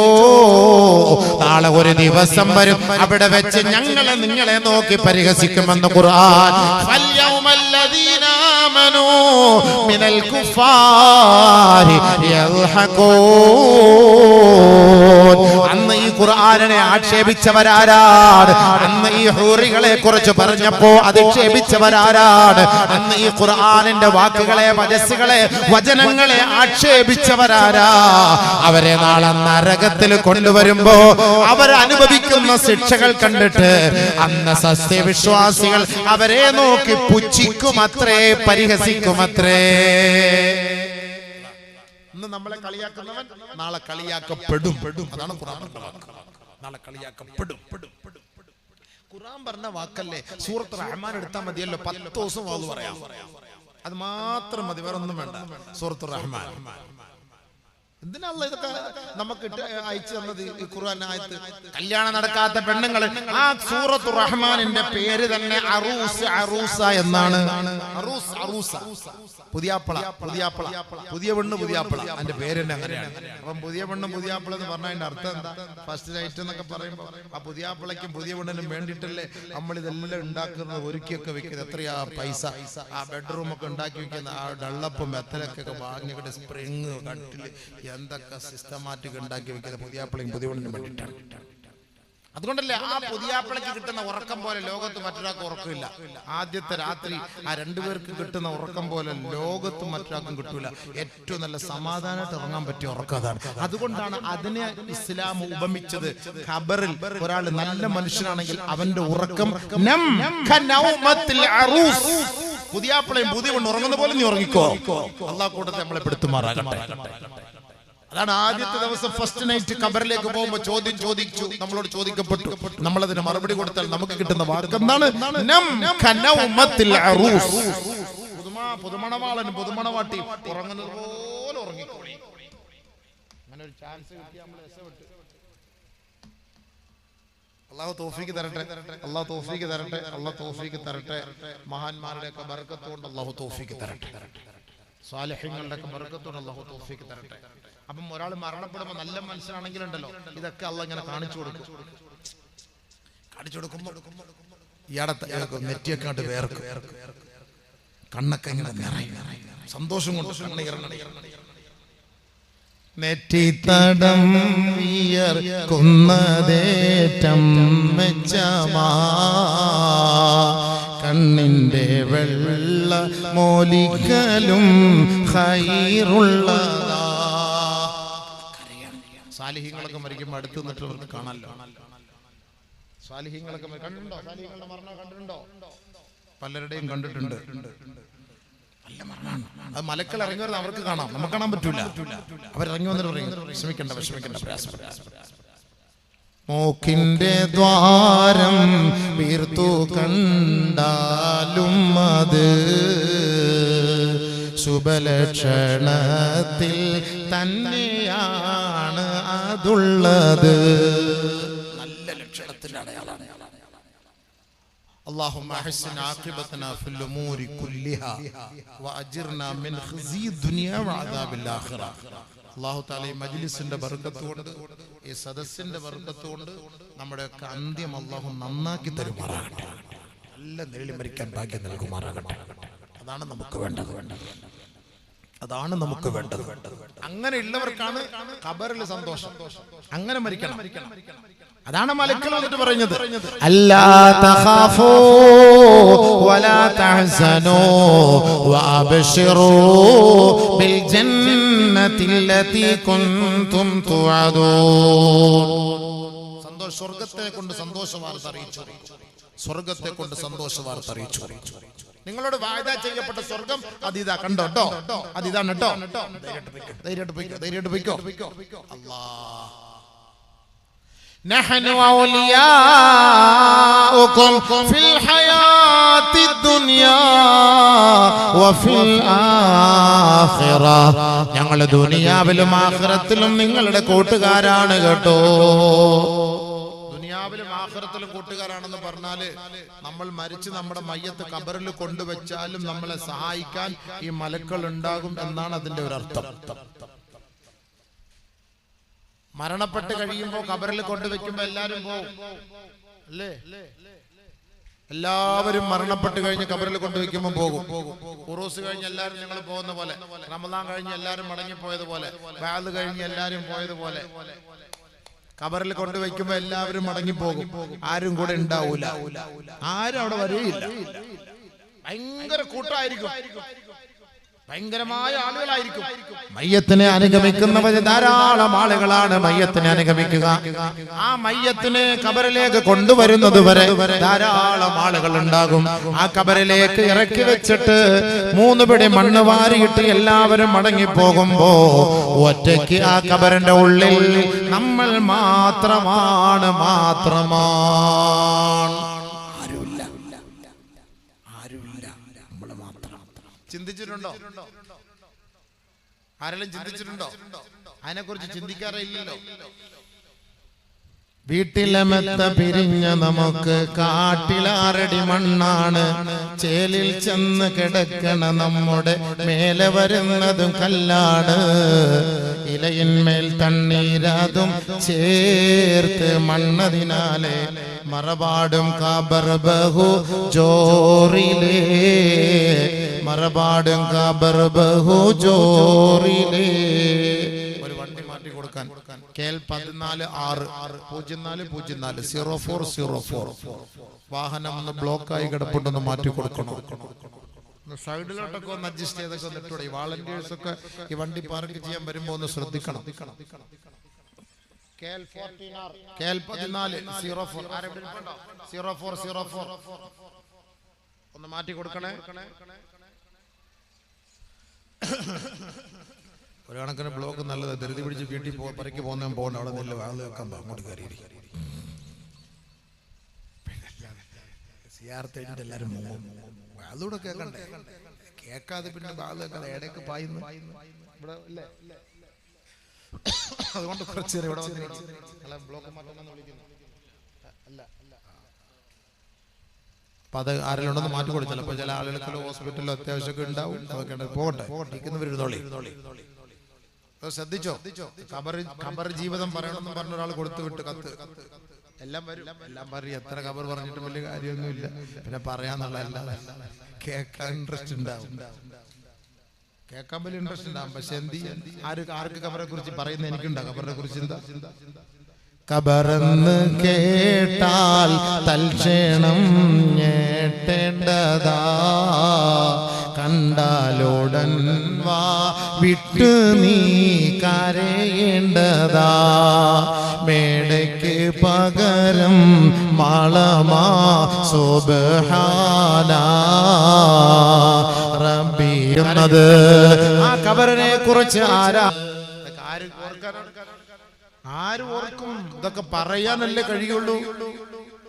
നാളെ ഒരു ദിവസം വരും, അവിടെ വെച്ച് ഞങ്ങളെ നിങ്ങളെ നോക്കി പരിഹസിക്കുമെന്ന് ഖുർആൻ. ഫൽയൗമല്ലദീന ആമനൂ മിനൽ കുഫാരി യൽഹഖൂൻ. അന്ന് ഈ ഖുർആനിനെ ആക്ഷേപിച്ചവരാരാണ്? അന്ന് ഈ ഹൂറികളെ കുറിച്ച് പറഞ്ഞപ്പോ അധിക്ഷേപിച്ചവരാരാണ്? അന്ന് ഈ ഖുർആനിന്റെ വാക്കുകളെ, വചസ്സുകളെ, വചനങ്ങളെ ആക്ഷേപിച്ചവരാരാ? അവരെ നാളെ നരകത്തിൽ കൊണ്ടുവരുമ്പോ അവർ അനുഭവിക്കുന്ന ശിക്ഷകൾ കണ്ടിട്ട് അന്ന് സത്യവിശ്വാസികൾ അവരെ നോക്കി പുച്ഛിക്കുമത്രേ, പരിഹസിക്കുമത്രേ. ഇന്ന് നമ്മളെ കളിയാക്കുന്നവൻ നാളെ കളിയാക്കപ്പെടും. അതാണ് ഖുർആൻ പറഞ്ഞ വാക്ക്. നാളെ കളിയാക്കപ്പെടും. ഖുർആൻ പറഞ്ഞ വാക്കല്ലേ. സൂറത്ത് റഹ്മാൻ എടുത്താൽ മതിയല്ലോ, 10 ദിവസം വാള് പറയാം. അത് മാത്രം മതി, വേറെ ഒന്നും വേണ്ട. സൂറത്ത് റഹ്മാൻ എന്തിനാ ഇതൊക്കെ നമുക്ക് അയച്ചു തന്നത്? ഈ ഖുർആൻ ആയത്ത്. കല്യാണം നടക്കാത്ത പെണ്ണുങ്ങൾ, ആ സൂറത്തു റഹ്മാനിന്റെ പേര് തന്നെ അറൂസ്, അറൂസ എന്നാണ്. അറൂസ്, അറൂസ, പുതിയാപ്പള, പുതിയാപ്പള, പുതിയ പെണ്ണ്, പുതിയാപ്പള. അതിന്റെ പേര് തന്നെ അങ്ങനെയാണ്. അപ്പം പുതിയ പെണ്ണും പുതിയാപ്പള എന്ന് പറഞ്ഞാൽ അതിന്റെ അർത്ഥം എന്താ? ഫസ്റ്റ് നൈറ്റ് എന്നൊക്കെ പറയുമ്പോൾ ആ പുതിയാപ്പളയ്ക്കും പുതിയ പെണ്ണിനും വേണ്ടിയിട്ടല്ലേ നമ്മൾ ഇതെല്ലാം ഉണ്ടാക്കുന്നത്, ഒരുക്കിയൊക്കെ വെക്കുന്നത്. എത്രയാ പൈസ ആ ബെഡ്റൂം ഒക്കെ ഉണ്ടാക്കി വെക്കുന്ന, ആ ഡള്ളപ്പും മെത്തലൊക്കെ വാങ്ങിയിട്ട് സ്പ്രിങ്, കട്ടില്, എന്തൊക്കെ സിസ്റ്റമാറ്റിക് ഉണ്ടാക്കി വെക്കുന്നത് പുതിയാപ്പിളയും പുതിയ പെണ്ണിനും വേണ്ടിയിട്ടാണ്. അതുകൊണ്ടല്ലേ ആ പുതിയാപ്പിളയ്ക്ക് കിട്ടുന്ന ഉറക്കം പോലെ ലോകത്ത് മറ്റൊരാൾക്ക് ഉറക്കമില്ല. ആദ്യത്തെ രാത്രി ആ രണ്ടുപേർക്ക് കിട്ടുന്ന ഉറക്കം പോലെ ലോകത്ത് മറ്റൊരാൾക്കും കിട്ടൂല. ഏറ്റവും നല്ല സമാധാനമായിട്ട് ഉറങ്ങാൻ പറ്റിയ ഉറക്കം അതാണ്. അതുകൊണ്ടാണ് അതിനെ ഇസ്ലാം ഉപമിച്ചത്. ഖബറിൽ ഒരാൾ നല്ല മനുഷ്യനാണെങ്കിൽ അവന്റെ ഉറക്കം പുതിയാപ്പിളയും പുതിയ പെണ്ണ് ഉറങ്ങുന്ന പോലെ നീ ഉറങ്ങിക്കോ. അള്ളാഹു കൂട്ടത്തെ നമ്മളെ പെടുത്തുമാറാകട്ടെ. അതാണ് ആദ്യത്തെ ദിവസം ഫസ്റ്റ് നൈറ്റ് ഖബറിലേക്ക് പോകുമ്പോൾ ചോദ്യം ചോദിച്ചു, നമ്മളോട് ചോദിക്കപ്പെട്ടു. നമ്മളതിന് മറുപടി കൊടുത്താൽ നമുക്ക് കിട്ടുന്ന വാക്ക് എന്താണ്? പുതുമണവാളനും പുതുമണവാട്ടി ഉറങ്ങുന്നത് പോലെ ഉറങ്ങിക്കോളി. അങ്ങനെ ഒരു ചാൻസ് കിട്ടി നമ്മൾ രക്ഷപ്പെട്ടു. അല്ലാഹു തൗഫീഖ് തരട്ടെ, അല്ലാഹു തൗഫീഖ് തരട്ടെ, അല്ലാഹു തൗഫീഖ് തരട്ടെ. മഹാന്മാരുടെ ഒക്കെ ബർക്കത്ത് കൊണ്ട് അല്ലാഹു തൗഫീഖ് തരട്ടെ. സാലിഹീങ്ങളുടെ ഒക്കെ ബർക്കത്ത് കൊണ്ട് അല്ലാഹു തൗഫീഖ് തരട്ടെ. അപ്പം ഒരാൾ മരണപ്പെടുമ്പോൾ നല്ല മനുഷ്യനാണെങ്കിലുണ്ടല്ലോ, ഇതൊക്കെ അള്ളാഹ് ഇങ്ങനെ കാണിച്ചു കൊടുക്കും. കാണിച്ചു കൊടുക്കുമ്പോ ഇയാളെ നെറ്റിയൊക്കെ കണ്ട് വേർക്കും, കണ്ണൊക്കെ ഇങ്ങനെ നിറയും, സന്തോഷം കൊണ്ട് നെറ്റിത്തടം വിയർക്കുന്നതേറ്റം മെച്ചമാ, കണ്ണിന്റെ വെള്ള മോലിക്കലും ഖൈറുള്ളതാ. സാലിഹീങ്ങളൊക്കെ മരിക്കുമ്പോൾ അടുത്ത് നിന്നിട്ട് അവർക്ക് കാണാമല്ലോ. സാലിഹീങ്ങളൊക്കെ കണ്ടിട്ടുണ്ടോ? സാലിഹീങ്ങളുടെ മരണം കണ്ടിട്ടുണ്ടോ? പലരുടെയും കണ്ടിട്ടുണ്ട്. നല്ല മരണമാണ്. അത് മലക്കൾ ഇറങ്ങി വരുന്നത് അവർക്ക് കാണാം, നമുക്ക് കാണാൻ പറ്റൂല. അവരിറങ്ങി വന്നിട്ട് പറയും വിഷമിക്കണ്ട, വിഷമിക്കണ്ട, മൂക്കിന്റെ ദ്വാരം വീർത്തു കണ്ടാലും അത് ശുഭലക്ഷണത്തിൽ തന്നെയാണ് അതുള്ളത്. നല്ല ലക്ഷണത്തിന്റെ അടയാളമാണ്. اللهم احسن عاقبتنا في الامور كلها واجرنا من خزي الدنيا وعذاب الاخره. അല്ലാഹു തആല ഈ മജ്ലിസിന്റെ ബർക്കത്ത് കൊണ്ട്, ഈ സദസ്സിന്റെ ബർക്കത്ത് കൊണ്ട് നമ്മുടെ ഒക്കെ അന്ത്യം അല്ലാഹു നന്നാക്കി തരുമാറാകട്ടെ. നല്ല നിഴലിൽ മരിക്കാൻ ഭാഗ്യം നൽകുമാറാകട്ടെ. അതാണ് നമുക്ക് വേണ്ടത്. അതാണ് നമുക്ക് വേണ്ടത്. അങ്ങനെ ഉള്ളവർക്കാണ് ഖബറിൽ സന്തോഷം. അങ്ങനെ മരിക്കണം. അതാണ് മലക്കുകൾ വന്നിട്ട് പറയുന്നത്, അല്ലാ തഖാഫൂ വലാ തഹ്സനൂ വഅബ്ശിറൂ ബിൽ ജന്നത്തില്ലതി കുൻതും തുഅദൂൻ. സന്തോഷ സ്വർഗ്ഗത്തെ കൊണ്ട് സന്തോഷ വാർത്ത അറിയിച്ചു. സ്വർഗ്ഗത്തെ കൊണ്ട് സന്തോഷ വാർത്ത അറിയിച്ചു. നിങ്ങളോട് വാഗ്ദാ ചെയ്യപ്പെട്ട സ്വർഗം അതിതാ കണ്ടോ ട്ടോ, അതിതാണ് ട്ടോ. ധൈര്യമായിട്ട് പോയിക്കോ. അല്ലാഹ് നഹ്നു ഔലിയാഉകും ഫിൽ ഹയാത്തിദ് ദുനിയാ വഫിൽ ആഖിറ. ഞങ്ങൾ ദുനിയാവിലും ആഖിറത്തിലും നിങ്ങളുടെ കൂട്ടുകാരാണ് കേട്ടോ. ദുനിയാവിലും ആഖിറത്തിലും കൂട്ടുകാരാണെന്ന് പറഞ്ഞാല് നമ്മൾ മരിച്ച് നമ്മുടെ മയ്യത്ത് ഖബറിൽ കൊണ്ടുവച്ചാലും നമ്മളെ സഹായിക്കാൻ ഈ മലക്കൾ ഉണ്ടാകും എന്നാണ് അതിന്റെ ഒരു അർത്ഥം. മരണപ്പെട്ട് കഴിയുമ്പോൾ ഖബറിൽ കൊണ്ടുവെക്കുമ്പോ എല്ലാരും പോകും അല്ലേ? എല്ലാവരും മരണപ്പെട്ട് കഴിഞ്ഞ് ഖബറിൽ കൊണ്ടുവെക്കുമ്പോൾ പോകും. ഉറൂസ് കഴിഞ്ഞ് എല്ലാവരും ഞങ്ങൾ പോകുന്ന പോലെ, റമദാൻ കഴിഞ്ഞ് എല്ലാവരും മടങ്ങിപ്പോയതുപോലെ, വഅദ് കഴിഞ്ഞ് എല്ലാവരും പോയതുപോലെ ഖബറിൽ കൊണ്ടുവയ്ക്കുമ്പോ എല്ലാവരും മടങ്ങിപ്പോകും. ആരും കൂടെ ഉണ്ടാവൂല. ആരും അവിടെ വരികയില്ല. ഭയങ്കര കൂട്ടമായിരിക്കും, ഭയങ്കരമായ ആളുകളായിരിക്കും. മയ്യത്തിനെ അനുഗമിക്കുന്നവര് ധാരാളം ആളുകളാണ് മയ്യത്തിനെ അനുഗമിക്കുക. ആ മയ്യത്തിനെ ഖബറിലേക്ക് കൊണ്ടുവരുന്നത് വരെ ധാരാളം ആളുകൾ ഉണ്ടാകും. ആ ഖബറിലേക്ക് ഇറക്കി വെച്ചിട്ട് 3 പിടി മണ്ണ് വാരിയിട്ട് എല്ലാവരും മടങ്ങിപ്പോകുമ്പോ ഒറ്റയ്ക്ക് ആ ഖബറിന്റെ ഉള്ളിൽ നമ്മൾ മാത്രമാണ്. ചിന്തിച്ചിട്ടുണ്ടോ? ആരെങ്കിലും ചിന്തിച്ചിട്ടുണ്ടോ? അതിനെക്കുറിച്ച് ചിന്തിക്കാറില്ലല്ലോ. വീട്ടിലെമെത്ത പിരിഞ്ഞ നമുക്ക് കാട്ടിലാറടി മണ്ണാണ്. ചേലിൽ ചെന്ന് കിടക്കണ നമ്മുടെ മേലെ വരുന്നതും കല്ലാണ്. ഇലയിന്മേൽ തണ്ണീരതും ചേർത്ത് മണ്ണതിനാലെ മറപാടും ഖബർ ബഹു ജോറിലേ. മറപാടും ഖബർ ബഹു ജോറിലേ. ഒരു വണ്ടി മാറ്റി കൊടുക്കാൻ KL 14-6-04-04 വാഹനം ഒന്ന് ബ്ലോക്കായി കിടപ്പുണ്ടെന്ന് മാറ്റി കൊടുക്കണം. സൈഡിലോട്ടൊക്കെ ഒന്ന് അഡ്ജസ്റ്റ് ചെയ്തൊക്കെ ഒന്ന് ഇട്ടൂടെ. വാളണ്ടിയേഴ്സ് ഒക്കെ ഈ വണ്ടി പാർക്ക് ചെയ്യാൻ വരുമ്പോ ഒന്ന് ശ്രദ്ധിക്കണം. KL 14-04 ഒന്ന് മാറ്റി കൊടുക്കണേ. ഒരു കണക്കിന് ബ്ലോക്ക് നല്ലത്. ധൃതി പിടിച്ച് വീട്ടിൽ പരക്ക് പോകുന്ന പോകണം. അവിടെ നല്ല വാള് വെക്കാൻ അങ്ങോട്ട് കയറി എല്ലാരും വാളൂടെ കേൾക്കണ്ടേ? കേൾക്കാതെ പിന്നെ വാള് വെക്കാതെ ഇടയ്ക്ക് പായുന്നു ഇവിടെ അല്ലേ? അതുകൊണ്ട് കുറച്ച് നേരം ഇവിടെ ബ്ലോക്ക് മാറ്റാൻ വിളിക്കുന്നു. അല്ല അപ്പൊ അത് ആരെങ്കിലും ഉണ്ടെന്ന് മാറ്റി കൊടുക്കും. ചിലപ്പോൾ ചില ആളുകൾക്ക് ഹോസ്പിറ്റലിൽ അത്യാവശ്യമൊക്കെ ഉണ്ടാവും. അതൊക്കെ പോകട്ടെ, ഇരിക്കുന്നവരുന്നോളി. ശ്രദ്ധിച്ചോ? ഖബർ ജീവിതം പറയണമെന്ന് പറഞ്ഞ ഒരാൾ കൊടുത്തു വിട്ട് കത്ത്. എല്ലാം വരും, എല്ലാം പറയും. എത്ര ഖബർ പറഞ്ഞിട്ട് വലിയ കാര്യമൊന്നുമില്ല. പിന്നെ പറയാന്നുള്ളതല്ല, കേൾക്കാൻ ഇൻട്രസ്റ്റ് ഉണ്ടാവും. കേൾക്കാൻ വലിയ ഇൻട്രസ്റ്റ് ഉണ്ടാവും. പക്ഷെ ആർക്ക് ഖബറെ കുറിച്ച് പറയുന്ന എനിക്കുണ്ടാവും. ഖബറിനെ കുറിച്ച് എന്താ? ഖബറെന്ന് കേട്ടാൽ തൽക്ഷണം ഞെട്ടേണ്ടതാ. കണ്ടാലുടൻ വാ വിട്ടു നീ കരയേണ്ടതാ. മേടയ്ക്ക് പകരം മാളമാ സുബ്ഹാനാ റബ്ബി എന്നത്. ആ ഖബറിനെ കുറിച്ച് ആര് ഓർക്കും? ഇതൊക്കെ പറയാനല്ലേ കഴിയുള്ളൂ.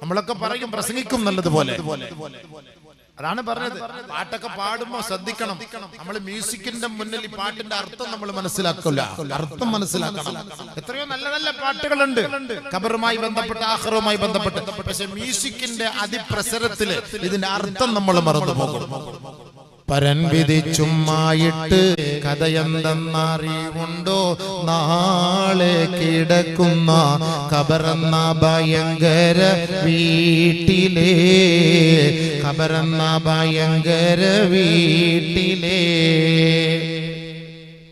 നമ്മളൊക്കെ പറയും, പ്രസംഗിക്കും നല്ലതുപോലെ. അതാണ് പറഞ്ഞത്. പാട്ടൊക്കെ പാടുമ്പോ ശ്രദ്ധിക്കണം. നമ്മൾ മ്യൂസിക്കിന്റെ മുന്നിൽ ഈ പാട്ടിന്റെ അർത്ഥം നമ്മൾ മനസ്സിലാക്കില്ല. അർത്ഥം മനസ്സിലാക്കണം. എത്രയോ നല്ല നല്ല പാട്ടുകളുണ്ട് ഖബറുമായി ബന്ധപ്പെട്ട്, ആഖിറവുമായി ബന്ധപ്പെട്ട്. പക്ഷെ മ്യൂസിക്കിന്റെ അതിപ്രസരത്തില് ഇതിന്റെ അർത്ഥം നമ്മൾ മറന്നു പോകും. പരൻ വിധിച്ചുമായിട്ട് കഥയെന്തെന്നറിവുണ്ടോ? നാളെ കിടക്കുന്ന ഖബറെന്ന ഭയങ്കര വീട്ടിലെ, ഖബറെന്ന ഭയങ്കര വീട്ടിലെ.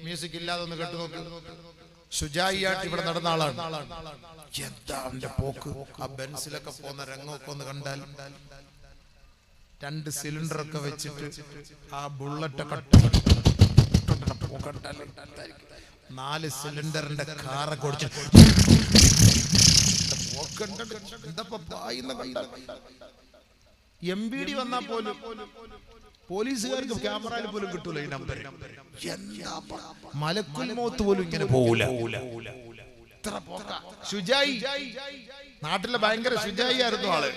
മ്യൂസിക് ഇല്ലാതെ ഒന്ന് കേട്ടു നോക്ക്. ശുജായിയായിട്ട് ഇവിടെ നടന്ന ആളാണ്. എന്താ അവന്റെ പോക്ക്! ആ ബെൻസിലൊക്കെ പോകുന്ന രംഗമൊക്കെ ഒന്ന് കണ്ടാൽ, 2 സിലിണ്ടറൊക്കെ വെച്ചിട്ട് ആ ബുള്ളറ്റൊക്കെ 4 സിലിണ്ടറിന്റെ കാറൊക്കെ ഓടിച്ച് MBD വന്നാ പോലും പോലീസുകാർക്ക് ക്യാമറയിൽ പോലും കിട്ടൂല ഈ നമ്പർ. മലക്കുൽ മൗത്ത് പോലും ഇങ്ങനെ പോകൂല. ശുജായി നാട്ടിലെ ഭയങ്കര ശുജായി ആയിരുന്നു ആള്.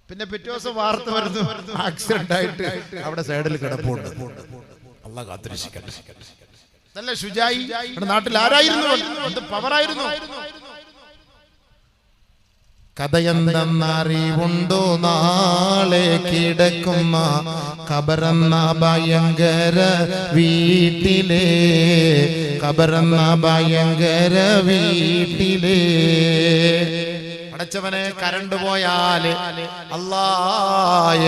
പിന്നെ പിറ്റേ ദിവസം വാർത്ത വരുന്നു, ആക്സിഡന്റ് ആയിട്ട് അവിടെ സൈഡിൽ കിടപ്പുണ്ട്. അല്ലാഹു കാത്തുരക്ഷിക്കട്ടെ. നല്ല ശുജായി നാട്ടിൽ ആരായിരുന്നു? എന്ത് പവറായിരുന്നു! കഥയെന്തെന്നറിവുണ്ടോ? നാളെ കിടക്കുന്ന ഖബറെന്ന ഭയങ്കര വീട്ടിലെ, ഖബറെന്ന ഭയങ്കര വീട്ടിലെ. പടച്ചവനെ, കറണ്ട് പോയാല്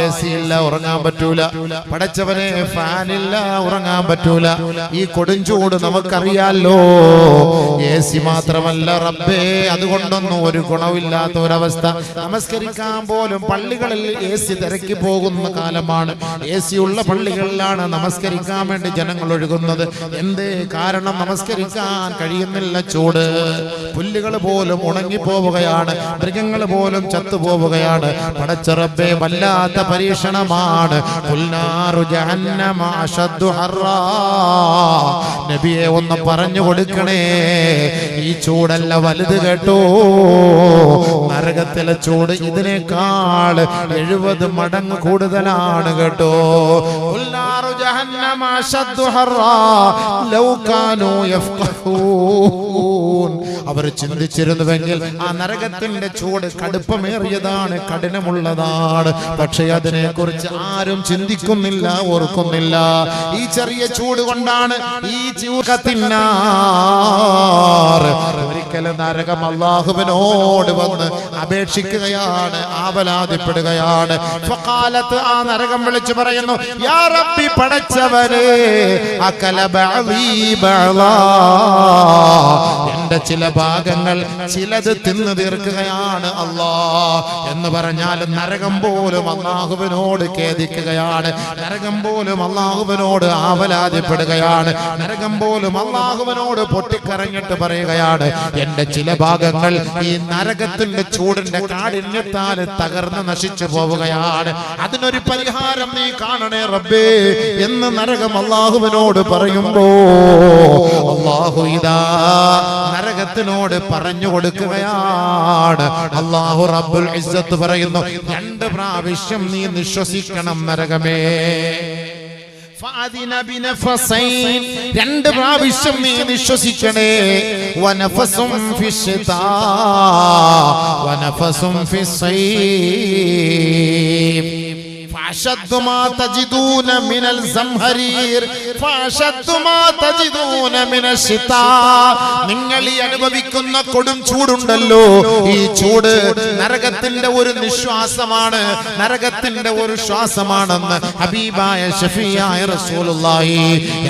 AC ഉറങ്ങാൻ പറ്റൂല. പടച്ചവനെ, ഫാനില്ല, ഉറങ്ങാൻ പറ്റൂല. ഈ കൊടുംചൂട് നമുക്കറിയാലോ. AC മാത്രമല്ല റബ്ബേ, അതുകൊണ്ടൊന്നും ഒരു ഗുണമില്ലാത്ത ഒരവസ്ഥ. നമസ്കരിക്കാൻ പോലും പള്ളികളിൽ AC തിരക്കി പോകുന്ന കാലമാണ്. AC ഉള്ള പള്ളികളിലാണ് നമസ്കരിക്കാൻ വേണ്ടി ജനങ്ങൾ ഒഴുകുന്നത്. എന്തേ കാരണം? നമസ്കരിക്കാൻ കഴിയുന്നില്ല, ചൂട്. പുല്ലുകൾ പോലും ഉണങ്ങിപ്പോവുകയാണ്, മൃഗങ്ങൾ പോലും ചത്തുപോവുകയാണ്. പടച്ച റബ്ബേ, വല്ലാത്ത പരീക്ഷണമാണ്. നബിയെ ഒന്ന് പറഞ്ഞു കൊടുക്കണേ, ഈ ചൂടല്ല വലുത് കേട്ടോ. നരകത്തിലെ ചൂട് ഇതിനേക്കാൾ 70 മടങ്ങ് കൂടുതലാണ് കേട്ടോ. അവർ ചിന്തിച്ചിരുന്നുവെങ്കിൽ ആ നരകത്തിന്റെ ചൂട് കടുപ്പമേറിയതാണ്, കഠിനമുള്ളതാണ്. പക്ഷെ അതിനെ കുറിച്ച് ആരും ചിന്തിക്കുന്നില്ല, ഓർക്കുന്നില്ല. ഈ ചെറിയ ചൂട് കൊണ്ടാണ് ഈ ഒരിക്കലും നരകം അല്ലാഹുവിനോട് വന്ന് അപേക്ഷിക്കുകയാണ്, ആവലാതിപ്പെടുകയാണ്. ഫഖാലത്ത്, ആ നരകം വിളിച്ചു പറയുന്നു, യാ റബ്ബി, പടച്ചവനേ, അകല ബഅദീ ബഅദാ, എന്റെ ചില ഭാഗങ്ങൾ ചിലത് തിന്നു തീർക്കുകയാണ് അല്ലാഹ് എന്ന് പറഞ്ഞാൽ നരകം പോലും അല്ലാഹുവിനോട് ഖേദിക്കുകയാണ്. നരകം പോലും അല്ലാഹുവിനോട് ആവലാതിപ്പെടുകയാണ്. നരകം പോലും അല്ലാഹുവിനോട് പൊട്ടിക്കരഞ്ഞിട്ട് പറയുകയാണ്, എന്റെ ചില ഭാഗങ്ങൾ ഈ നരകത്തിന്റെ ചൂടിന്റെ കാഠിന്യത്താൽ തകർന്ന് നശിച്ചു പോവുകയാണ്. അതിനൊരു പരിഹാരം നീ കാണണേ റബ്ബേ എന്ന് നരകം അല്ലാഹുവിനോട് പറയുമ്പോ അല്ലാഹു ഇതാ നരകത്തിനോട് പറഞ്ഞു കൊടുക്കുകയാണ്. അല്ലാഹു റബ്ബുൽ ഇസ്സത്ത് പറയുന്നു, 2 പ്രാവശ്യം നീ നിശ്വസിക്കണം നരകമേ. 2 പ്രാവശ്യം നീ നിശ്വസിക്കണേ. വനഫസും ഫിശ്ശിതാ വനഫസും ഫിസ്സൈഫ് فأشد ما تجدون من الزمهرير فأشد ما تجدون من الشتاء. നിങ്ങൾ ഈ അനുഭവിക്കുന്ന കൊടും ചൂടുണ്ടല്ലോ, ഈ ചൂട് നരകത്തിന്റെ ഒരു നിശ്വാസമാണ്, നരകത്തിന്റെ ഒരു ശ്വാസമാണെന്ന് ഹബീബായ ഷഫീയായ റസൂലുള്ളാഹി.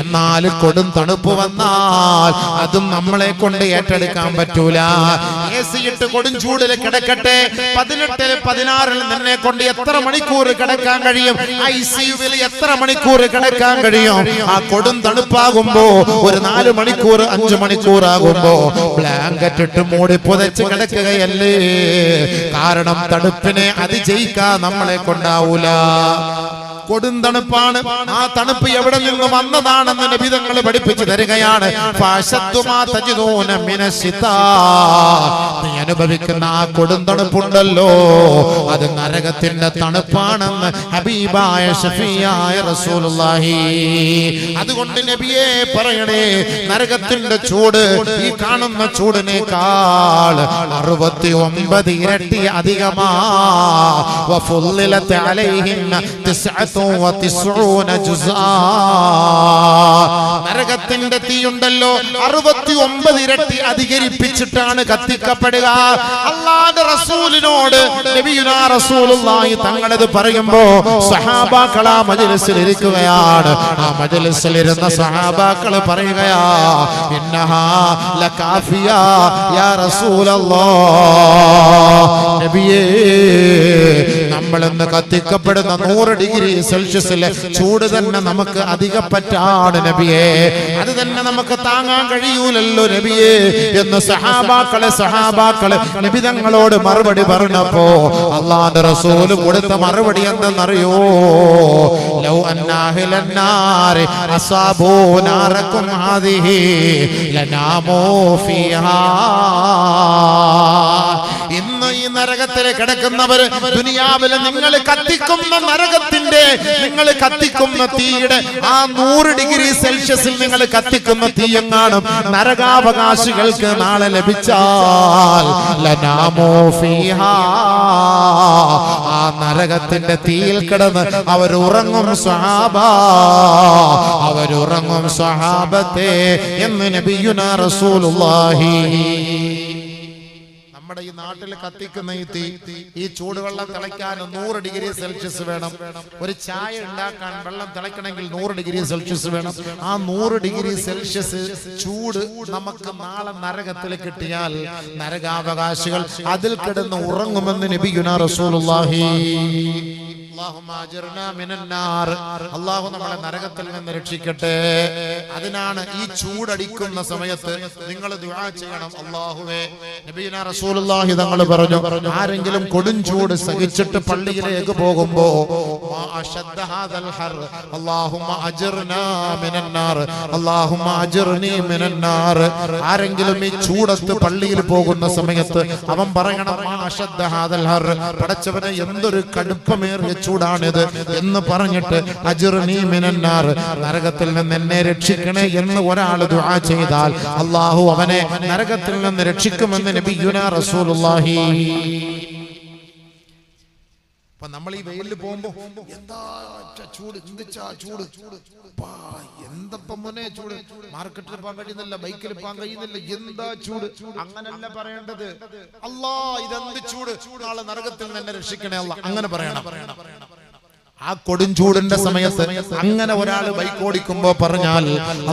എന്നാൽ കൊടും തണുപ്പ് വന്നാൽ അതും നമ്മളെ കൊണ്ട് ഏറ്റെടുക്കാൻ പറ്റൂല. AC ഇട്ട് കൊടും ചൂടിൽ കിടക്കട്ടെ, 18 16 നിന്നെ കൊണ്ട് എത്ര മണിക്കൂർ കിടക്കാൻ കഴിയും? ICUവിൽ എത്ര മണിക്കൂർ കിടക്കാൻ കഴിയും? ആ കൊടും തണുപ്പാകുമ്പോ ഒരു 4 മണിക്കൂർ 5 മണിക്കൂർ ആകുമ്പോ ബ്ലാങ്കറ്റ് ഇട്ട് മൂടി പുതച്ച് കിടക്കുകയല്ലേ. കാരണം തണുപ്പിനെ അതിജയിക്കാൻ നമ്മളെ കൊണ്ടാവൂല. കൊടും തണുപ്പാണ്. ആ തണുപ്പ് എവിടെ നിന്ന് വന്നതാണെന്ന് നബി തങ്ങൾ പഠിപ്പിച്ചു തരികയാണ്. നീ അനുഭവിക്കുന്ന ആ കൊടും തണുപ്പുണ്ടല്ലോ, അത് നരകത്തിന്റെ തണുപ്പാണെന്ന് ഹബീബായ ഷഫീയായ റസൂലുള്ളാഹി. അതുകൊണ്ട് നബിയെ പറയണേ, നരകത്തിന്റെ ചൂട് ഈ കാണുന്ന ചൂടിനേക്കാൾ 69 ഇരട്ടി അധികമാ. വഫുള്ളിലത അലൈഹിന്ന 9 99 ജുസ്ആ. നരകത്തിന്റെ തീയുണ്ടല്ലോ 69 ഇരട്ടി അധികരിപ്പിച്ചിട്ടാണ് കത്തിക്കപ്പെടുക. അല്ലാഹുവിന്റെ റസൂലിനോട് നബിയുനാ റസൂലുള്ളാഹി തങ്ങളത് പറയുമ്പോ സഹാബാക്കൾ ആ മജ്ലിസിൽ ഇരിക്കുകയാണ്. ആ മജ്ലിസിൽ ഇരുന്ന സഹാബാക്കൾ പറയുകയാ, ഇന്നഹാ ലകാഫിയ യാ റസൂലല്ലാഹ്, നബിയേ നമ്മൾ ഇന്ന് കത്തിക്കപ്പെടുന്ന 100 ഡിഗ്രി സെൽഷ്യസിലെ ചൂട് തന്നെ നമുക്ക് അധികപ്പറ്റാണ് നബിയേ, അത് തന്നെ നമുക്ക് താങ്ങാൻ കഴിയൂലല്ലോ നബിയേ എന്ന് സഹാബാക്കളെ നബി തങ്ങളോട് മറുപടി പറഞ്ഞപ്പോ അല്ലാഹുവിന്റെ റസൂൽ കൊടുത്ത മറുപടി എന്തെന്നറിയോ? ലൗ അന്നാഹിലന്നാരി അസാബൂ നാറകും ഹാദിഹി ലനാമൂ ഫീഹാ. ഇന്ന് ഈ നരകത്തിൽ കിടക്കുന്നവർ ദുനിയാവിലെ നിങ്ങൾ കത്തിക്കുന്ന നരകത്തിന്റെ, നിങ്ങൾ കത്തിക്കുന്ന തീയുടെ ആ 100 ഡിഗ്രി സെൽഷ്യസിൽ നിങ്ങൾ കത്തിക്കുന്ന തീയെങ്ങാനും നരകാവകാശികൾക്ക് നാളെ ലഭിച്ചാൽ ലനാമോ ഫീഹാ, ആ നരകത്തിന്റെ തീയിൽ കിടന്ന് അവരുറങ്ങും സ്വഹാബാ, അവരുറങ്ങും സ്വഹാബത്തെ എന്ന് നബിയുനാ റസൂലുള്ളാഹി. നമ്മുടെ ഈ നാട്ടിൽ കത്തിക്കുന്ന ഈ തീ, ഈ ചൂടുവെള്ളം തിളയ്ക്കാൻ 100 ഡിഗ്രി സെൽഷ്യസ് വേണം. ഒരു ചായ ഉണ്ടാക്കാൻ വെള്ളം തിളയ്ക്കണമെങ്കിൽ 100 ഡിഗ്രി സെൽഷ്യസ് വേണം. ആ 100 ഡിഗ്രി സെൽഷ്യസ് ചൂട് നമുക്ക് നാളെ നരകത്തിൽ കിട്ടിയാൽ നരകാവകാശികൾ അതിൽ കിടന്ന് ഉറങ്ങുമെന്ന് നബിയുനാ റസൂലുള്ളാഹി. അല്ലാഹു നമ്മളെ നരകത്തിൽ നിന്ന് രക്ഷിക്കട്ടെ. അതിനാണ് ഈ ചൂടടിക്കുന്ന സമയത്ത് നിങ്ങൾ ദുആ ചെയ്യണം. അല്ലാഹുവേ, നബിയുനാ റസൂലുള്ളാഹി തങ്ങൾ പറഞ്ഞു, ആരെങ്കിലും കൊടും ചൂട് സഹിച്ചിട്ട് പള്ളിയിലേക്ക് പോകുമ്പോ ആരെങ്കിലും ഈ ചൂടത്ത് പള്ളിയിൽ പോകുന്ന സമയത്ത് അവൻ പറയണം, പടച്ചവനെ എന്തൊരു കടുപ്പമേറിയ ചൂടാണിത് എന്ന് പറഞ്ഞിട്ട് അജ്ർനി മിനന്നാർ, നരകത്തിൽ നിന്ന് എന്നെ രക്ഷിക്കണേ എന്ന് ഒരാൾ ദുആ ചെയ്താൽ അല്ലാഹു അവനെ നരകത്തിൽ നിന്ന് രക്ഷിക്കുമെന്ന് നബിയുനാ റസൂലുള്ളാഹി. അപ്പൊ നമ്മൾ ഈ വെയിലിൽ പോകുമ്പോ എന്താ ചൂട്, ചൂട്, എന്തപ്പം മോനെ ചൂട്, മാർക്കറ്റിൽ പോകാൻ കഴിയുന്നില്ല, ബൈക്കിൽ പോകാൻ കഴിയുന്നില്ല, എന്താ ചൂട്. അങ്ങനല്ല പറയേണ്ടത്. അല്ലാ ഇതെന്ത് ചൂട്, നാളെ നരകത്തിൽ നിന്ന് രക്ഷിക്കണേ അല്ലാ, അങ്ങനെ പറയണം. ആ കൊടുംചൂടിന്റെ സമയത്ത് അങ്ങനെ ഒരാൾ ബൈക്ക് ഓടിക്കുമ്പോ പറഞ്ഞാൽ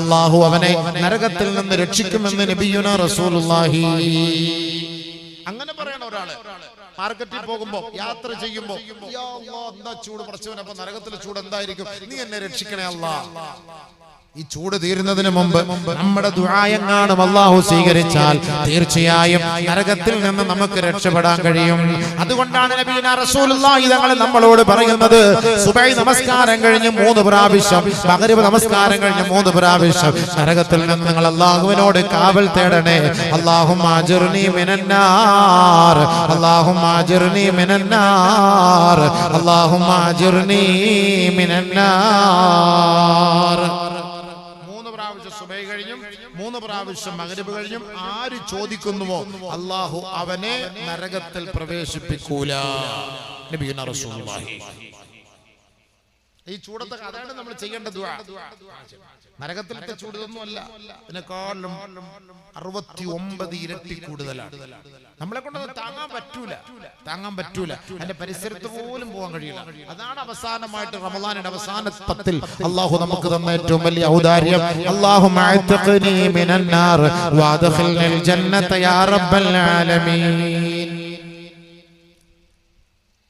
അല്ലാഹു അവനെ നരകത്തിൽ നിന്ന് രക്ഷിക്കുമെന്ന് നബിയുനാ റസൂലുള്ളാഹി. അങ്ങനെ പറയണം ഒരാള്. മാർക്കറ്റിൽ പോകുമ്പോ, യാത്ര ചെയ്യുമ്പോ, യാ അല്ലാഹ് എന്താ ചൂട് പടച്ചവനെ, അപ്പൊ നരകത്തിലെ ചൂട് എന്തായിരിക്കും, നീ എന്നെ രക്ഷിക്കണേ അല്ലാഹ്. ഈ ചൂട് തീരുന്നതിന് മുമ്പ് നമ്മുടെ ദുആയെങ്ങാനും അല്ലാഹു സ്വീകരിച്ചാൽ തീർച്ചയായും നരകത്തിൽ നിന്ന് നമുക്ക് രക്ഷപ്പെടാൻ കഴിയും. അതുകൊണ്ടാണ് നബിയുനാ റസൂലുള്ളാഹി തങ്ങൾ നമ്മളോട് പറയുന്നത്, സുബഹി നമസ്കാരം കഴിഞ്ഞ് 3 പ്രാവശ്യം, മഗ്രിബ് നമസ്കാരം കഴിഞ്ഞ് 3 പ്രാവശ്യം നരകത്തിൽ നിന്ന് നിങ്ങൾ അല്ലാഹുവിനോട് കാവൽ തേടണേ. അല്ലാഹുമ്മ അജ്ർനി മിനന്നാർ, അല്ലാഹുമ്മ അജ്ർനി മിനന്നാർ, അല്ലാഹുമ്മ അജ്ർനി മിനന്നാർ. 3 പ്രാവശ്യം സുബഹി കഴിഞ്ഞും 3 പ്രാവശ്യം മഗ്രിബ് കഴിഞ്ഞും ആര് ചോദിക്കുന്നുവോ അല്ലാഹു അവനെ നരകത്തിൽ പ്രവേശിപ്പിക്കൂല. നബിയുനാ റസൂലുള്ളാഹി. ഈ ചൂടത്തെ അതാണ് നമ്മൾ ചെയ്യേണ്ട ദുആ. നരകത്തിലത്തെ ചൂട് ഇതൊന്നുമല്ല, ഇതിനെക്കാളും 69 ഇരട്ടി കൂടുതലാണ്. നമ്മളെ കൊണ്ട് താങ്ങാൻ പറ്റൂല. അതിന്റെ പരിസരത്ത് പോലും പോകാൻ കഴിയില്ല. അതാണ് അവസാനമായിട്ട് റമളാനിന്റെ അവസാന 10 അല്ലാഹു നമുക്ക് തന്ന ഏറ്റവും വലിയ ഔദാര്യം. അല്ലാഹുമ്മ അഅ്തിഖ്നി മിനന്നാർ വഅദ്ഖിൽനിൽ ജന്നത യാ റബ്ബൽ ആലമീൻ.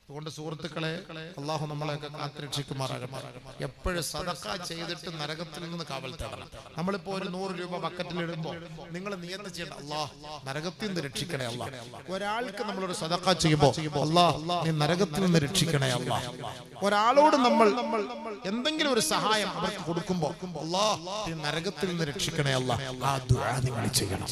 അതുകൊണ്ട് സുഹൃത്തുക്കളെ, അല്ലാഹു നമ്മളെയൊക്കെ കാത്തുരക്ഷിക്കുമാറാകട്ടെ. എപ്പോഴും സദഖ ചെയ്തിട്ട് നരകത്തിൽ നിന്ന് കാവൽ തേടണം. നമ്മളിപ്പോ ഒരു 100 രൂപ ബക്കറ്റിൽ ഇടുമ്പോ നിങ്ങൾ നിയത്ത് ചെയ്യണം, അല്ലാഹ് നരകത്തിൽ നിന്ന് രക്ഷിക്കണേ അല്ലാഹ്. ഒരാൾക്ക് നമ്മളൊരു സദഖ ചെയ്യുമ്പോ അല്ലാഹ് നീ നരകത്തിൽ നിന്ന് രക്ഷിക്കണേ അല്ലാഹ്. ഒരാളോട് നമ്മൾ എന്തെങ്കിലും ഒരു സഹായം അവർക്ക് കൊടുക്കുമ്പോ അല്ലാഹ് നീ നരകത്തിൽ നിന്ന് രക്ഷിക്കണേ അല്ലാഹ്. ആ ദുആ നിങ്ങൾ ചെയ്യണം.